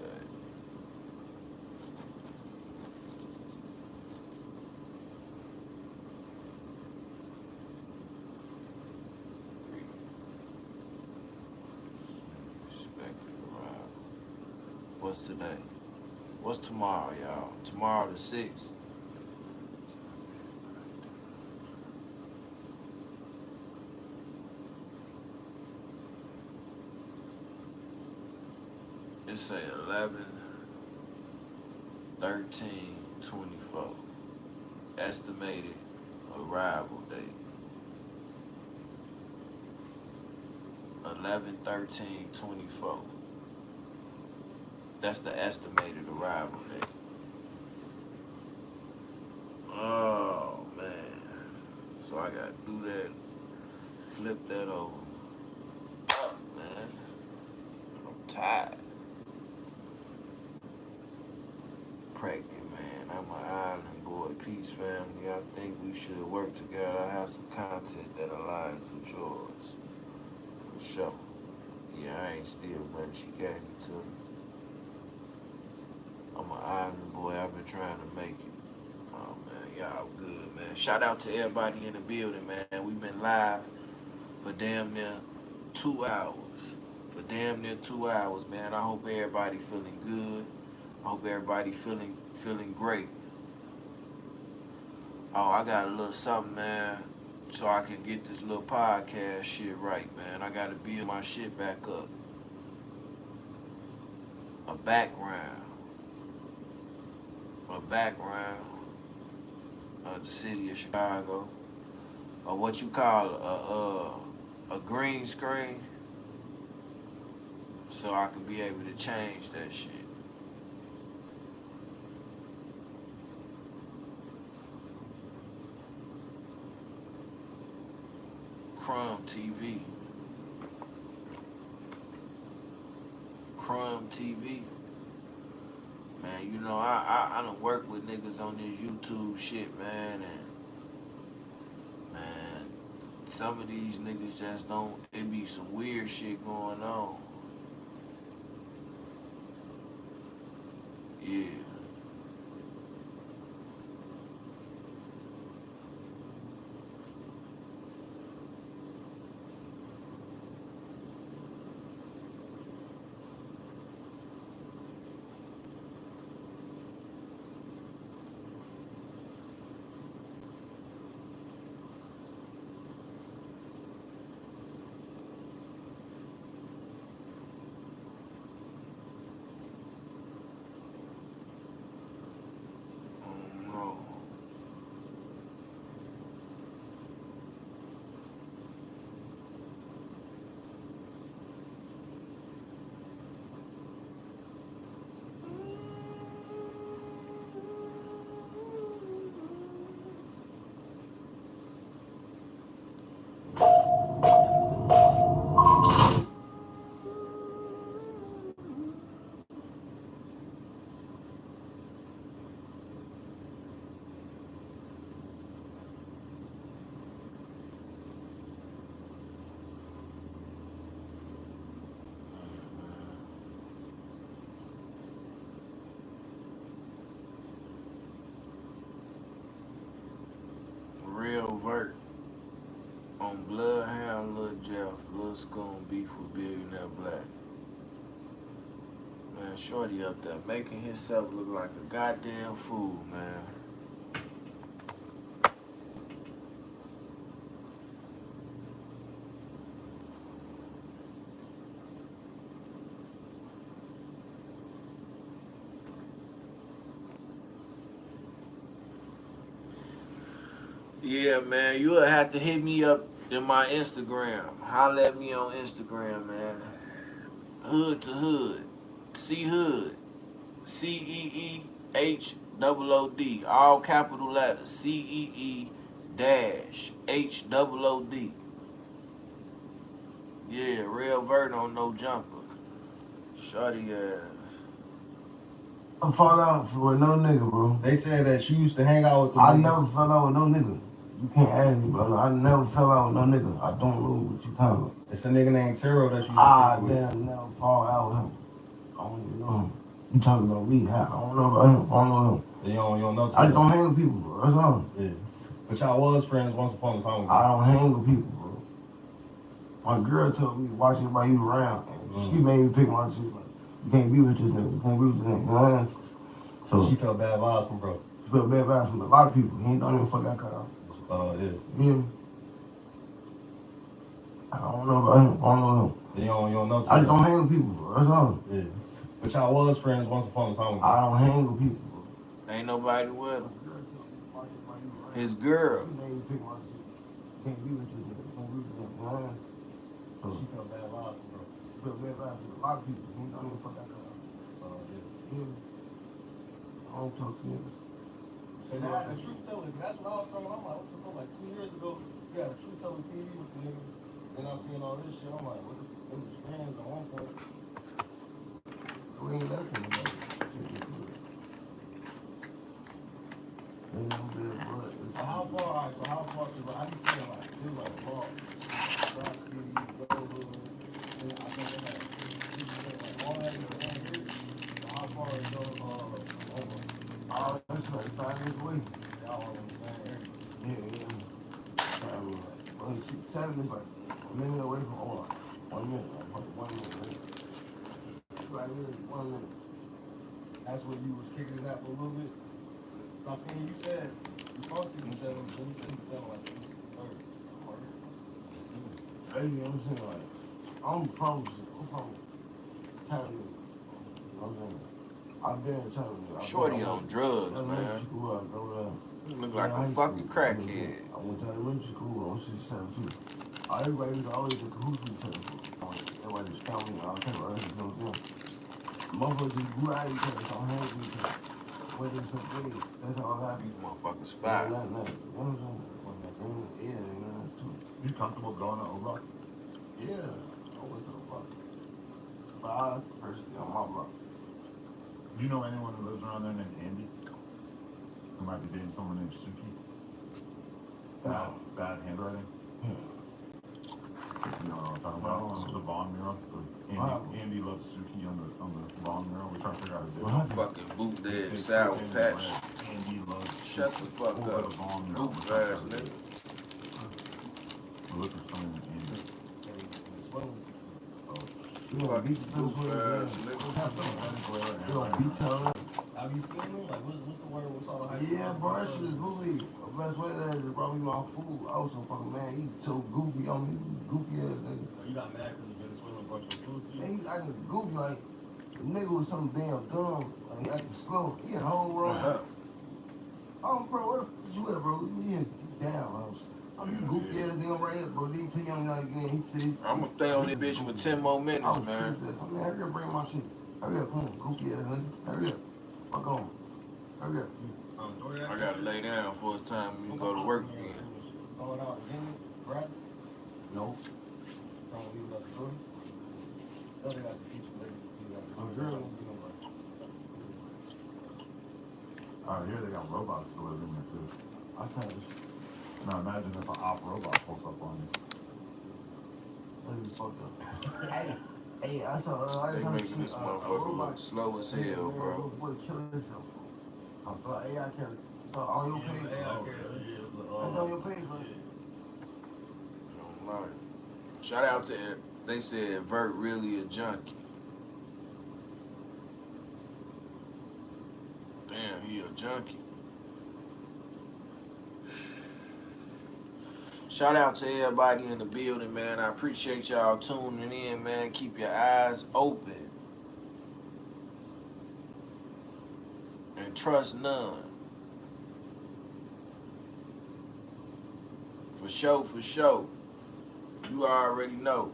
Expected arrival. What's today? What's tomorrow, y'all? Tomorrow the 6th. It say 11/13/24. Estimated arrival date. 11/13/24. That's the estimated arrival date. Oh man. So I gotta do that. Flip that over. Fuck, man. I'm tired. Pregnant, man. I'm an island boy. Peace, family. I think we should work together. I have some content that aligns with yours. For sure. Yeah, I ain't steal nothing. She gave it to me. I'm an island boy. I've been trying to make it. Oh, man. Y'all good, man. Shout out to everybody in the building, man. We've been live for damn near 2 hours. For damn near 2 hours, man. I hope everybody feeling good. I hope everybody feeling great. Oh, I got a little something, man, so I can get this little podcast shit right, man. I gotta build my shit back up. A background. A background of the city of Chicago. Or what you call a green screen. So I can be able to change that shit. Crumb TV. Crumb TV. Man, you know, I done work with niggas on this YouTube shit, man, and man, some of these niggas just don't, it be some weird shit going on. Yeah. Vert on Bloodhound, Lil Jeff, Lil Schoon beef with Billionaire Black. Man, Shorty up there making himself look like a goddamn fool, man. Yeah, man, you'll have to hit me up in my Instagram. Holla at me on Instagram, man. Hood to Hood. CEE-HOOD. CEEHOOD. All capital letters. CEE-HOOD. Yeah, real Vert on no jumper. Shorty ass. I fall out with no nigga, bro. They said that you used to hang out with them. I never fell out with no nigga. You can't ask me, bro. I never fell out with no nigga. I don't know what you talking about. It's a nigga named Taro that you used to hang with. Damn, never fall out with him. I don't even know him. You talking about me? I don't know about him. I don't know him. You don't know Taro. I don't hang with people, bro. That's all. Yeah. But y'all was friends once upon a time. I don't hang with people, bro. My girl told me to watch everybody you around, and she made me pick my shit. Like, you can't be with this nigga. You can't be with this nigga. You know what I mean? So she felt bad vibes from bro. She felt bad vibes from a lot of people. He ain't done even fuck that cut off. Yeah. Yeah. I don't know about him. I don't know him. You don't know. I just don't hang with people, bro. That's all. Yeah. But y'all was friends once upon a time. I don't hang with people, bro. Ain't nobody with him. His girl. She made me pick my shit. Can't be with this nigga. Can't be with this nigga. So she felt bad vibes from bro. She felt bad vibes from a lot of people. He ain't done even fuck that cut off. Yeah. I don't talk to niggas. And now the truth telling, that's what I was throwing. I'm like, what the fuck? Like 2 years ago, we had a truth telling TV with the niggas. Then I'm seeing all this shit. I'm like, what the fuck? They was friends at one point. We ain't left them, bro. So how far, alright, so how far, cause I be seeing like, it was like a ball. Rock City, Goldwood, and I think they had, like, all that in the same group. So how far is those, over? Oh, that's like 5 minutes away. Y'all all in the same area. Yeah. 7 is like a minute away from all. 1 minute, like 1 minute, right? Like really 1 minute. That's when you was kicking it out for a little bit. I seen you said you from 67, then you said you sound like 63rd. Hey, you know what I'm saying? Like, I'm from China. You know what I'm saying? I've been in China. Shorty on drugs, man. You look like a fucking crackhead. I went to elementary school on 67 too. Everybody was always in cahoots with each other. Everybody just found me. I can't remember them. Motherfuckers just grew out of each other, so I'm hands with each other. Whether it's some days, that's all that happens. These motherfuckers fire. You know what I'm saying? Yeah, you know, too. You comfortable going to O'Rock? Yeah, I went to the block. But I first day on my block. Do you know anyone who lives around there named Andy? Who might be dating someone named Suki? Bad handwriting? You know what I'm talking about? The Vaughn mural. Andy loves Suki on the Vaughn mural. We're trying to figure out a difference. Fucking boot dead sour patch. Andy loves Shut the fuck up. Goof ass nigga. We're looking for someone named Andy. Fucking goof ass nigga. Have you seen them? Like, what's the word? What's all the hype? Yeah, bro, that shit is goofy. The best way that is, bro, you know, food. I was so fucking mad. He so goofy on me. Goofy ass nigga. You got mad because the Venezuelan brought your food to you? Yeah, he acting goofy. Like, the nigga was so damn dumb. Like, he acting slow. He had a whole wrong. Oh, bro, where the fuck you at, bro? You down, house. I'm goofy ass damn right here, bro. He tell you like, he said. I'ma stay on this bitch for 10 more minutes, man. Man, hurry up, bring my shit. Hurry up, come on, goofy ass nigga. Hurry up. Fuck on. Hurry up. I gotta lay down for it's time when you go to work again. Going out again, right? No. Don't leave it up to door. Don't got the beach, baby. Alright, here they got robots delivering their food. I tell you. Now imagine if an op robot pulls up on you. That is fucked up. Hey, I saw. They making this motherfucker look slow as hell, bro. Boy, kill himself. I saw AI character. So on your page. That's on your page, bro. Right. Shout out to it. They said Vert really a junkie. Damn, he a junkie. Shout out to everybody in the building, man. I appreciate y'all tuning in, man. Keep your eyes open. And trust none. For sure, for sure. You already know.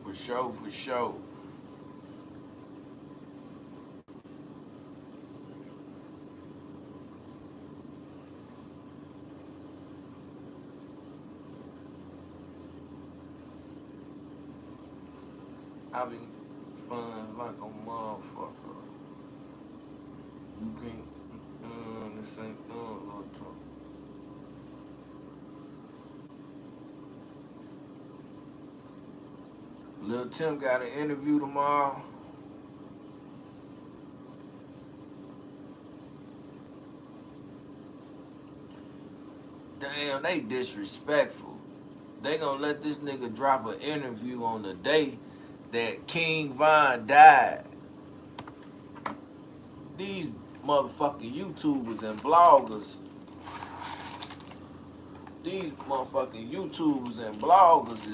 For sure, for sure. I be fun like a motherfucker. You can't, this ain't little talk. Lil Tim got an interview tomorrow. Damn, they disrespectful. They gonna let this nigga drop an interview on the day that King Von died. These motherfucking YouTubers and bloggers,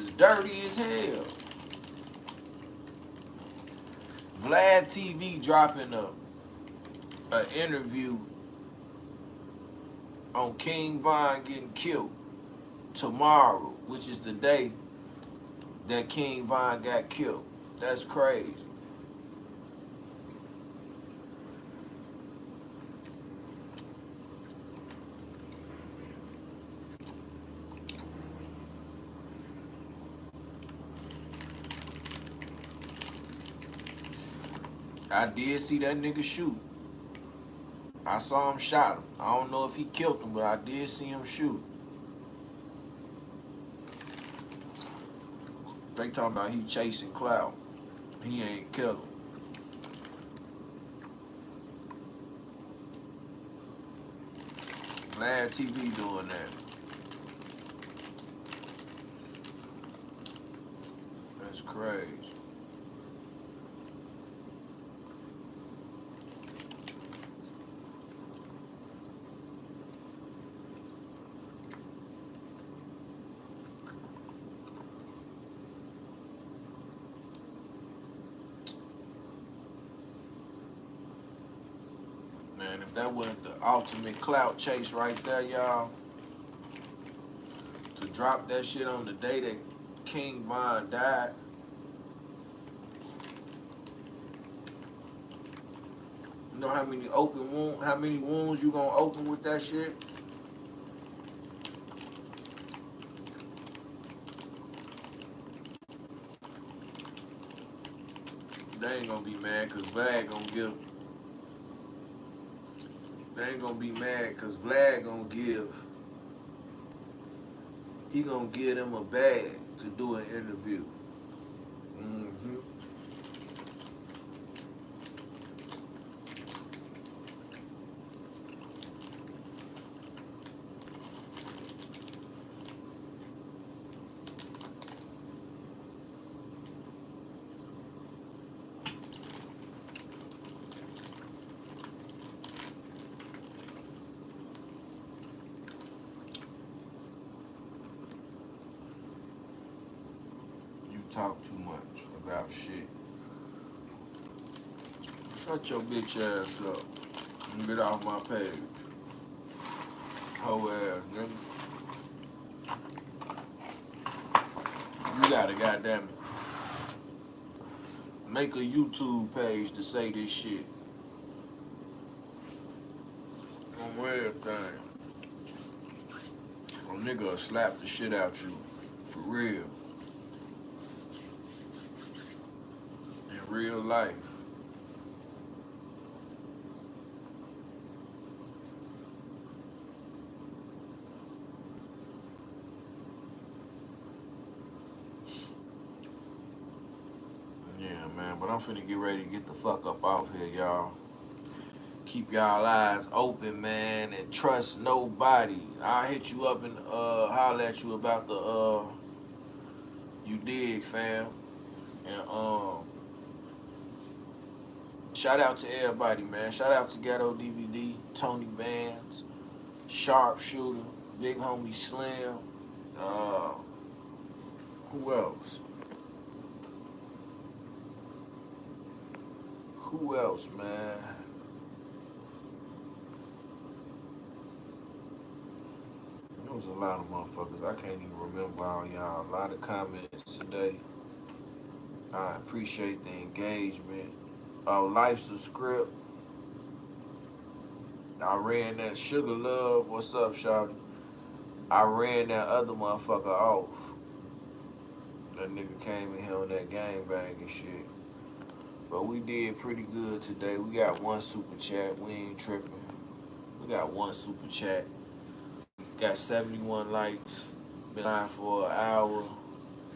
is dirty as hell. Vlad TV dropping a interview on King Von getting killed tomorrow, which is the day that King Von got killed. That's crazy. I did see that nigga shoot. I saw him shot him. I don't know if he killed him, but I did see him shoot. They talking about he chasing clout. He ain't kill him. Glad TV doing that. That's crazy. Man, if that wasn't the ultimate clout chase right there, y'all, to drop that shit on the day that King Von died, you know how many wounds you gonna open with that shit? They ain't gonna be mad cause Vlad gonna give. They ain't gonna be mad cause Vlad gonna give. He gonna give them a bag to do an interview. Mm-hmm. You talk too much about shit. Shut your bitch ass up and get off my page. Hoe ass nigga. You gotta goddamn it. Make a YouTube page to say this shit. On everything. A nigga will slap the shit out you. For real. In real life. man. But I'm finna get ready to get the fuck up off here, y'all. Keep y'all eyes open, man, and trust nobody. I'll hit you up and holler at you about the you dig, fam. And shout out to everybody, man. Shout out to Ghetto DVD, Tony Vans, Sharpshooter, Big Homie Slim. Uh, who else? Who else, man? There was a lot of motherfuckers. I can't even remember all y'all. A lot of comments today. I appreciate the engagement. Oh, Life's a Script. I ran that Sugar Love. What's up, shawty? I ran that other motherfucker off. That nigga came in here on that gangbang and shit. But we did pretty good today. We got one super chat. We ain't tripping. We got one super chat. Got 71 likes. Been live for an hour,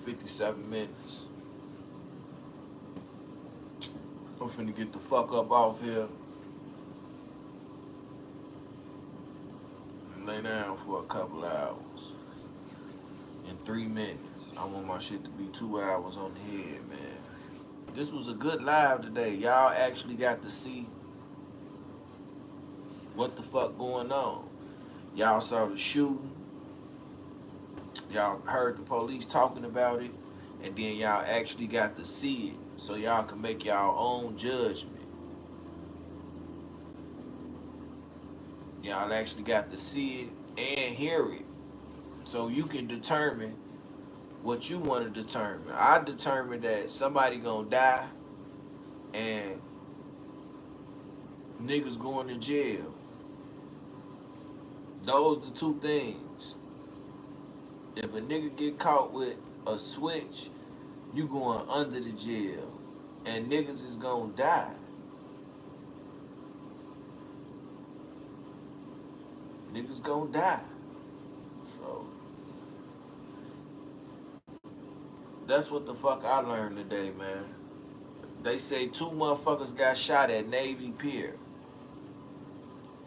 57 minutes. I'm finna get the fuck up off here and lay down for a couple hours. In 3 minutes. I want my shit to be 2 hours on the head, man. This was a good live today. Y'all actually got to see what the fuck going on. Y'all saw the shooting. Y'all heard the police talking about it. And then y'all actually got to see it. So y'all can make y'all own judgment. Y'all actually got to see it and hear it. So you can determine what you want to determine. I determined that somebody gonna die and niggas going to jail. Those the two things. If a nigga get caught with a switch, you going under the jail. And niggas is gonna die. Niggas gonna die. So that's what the fuck I learned today, man. They say 2 motherfuckers got shot at Navy Pier.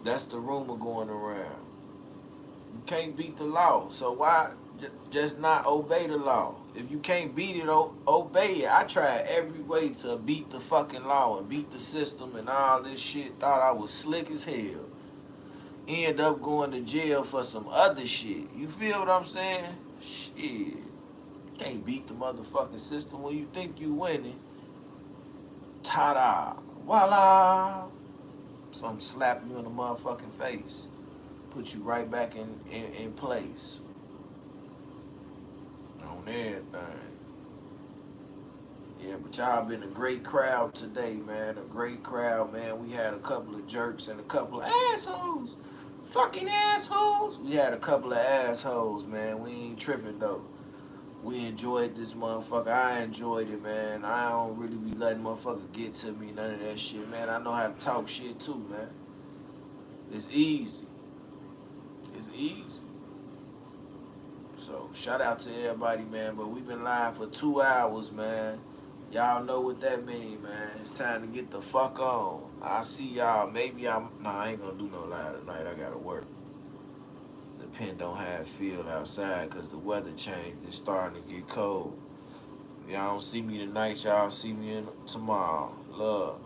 That's the rumor going around. You can't beat the law, so why just not obey the law? If you can't beat it, obey it. I tried every way to beat the fucking law and beat the system and all this shit. Thought I was slick as hell. End up going to jail for some other shit. You feel what I'm saying? Shit. Can't beat the motherfucking system when you think you winning. Ta-da. Voila. Something slap you in the motherfucking face. Put you right back in place. On everything. Yeah, but y'all been a great crowd today, man. A great crowd, man. We had a couple of jerks and a couple of assholes. Fucking assholes. We had a couple of assholes, man. We ain't tripping, though. We enjoyed this motherfucker. I enjoyed it, man. I don't really be letting motherfucker get to me, none of that shit, man. I know how to talk shit, too, man. It's easy. It's easy. So, shout out to everybody, man. But we've been live for 2 hours, man. Y'all know what that mean, man. It's time to get the fuck on. I see y'all. Maybe I ain't gonna do no live tonight. I gotta work. Depend on how it feel outside, because the weather changed. It's starting to get cold. Y'all don't see me tonight. Y'all see me tomorrow. Love.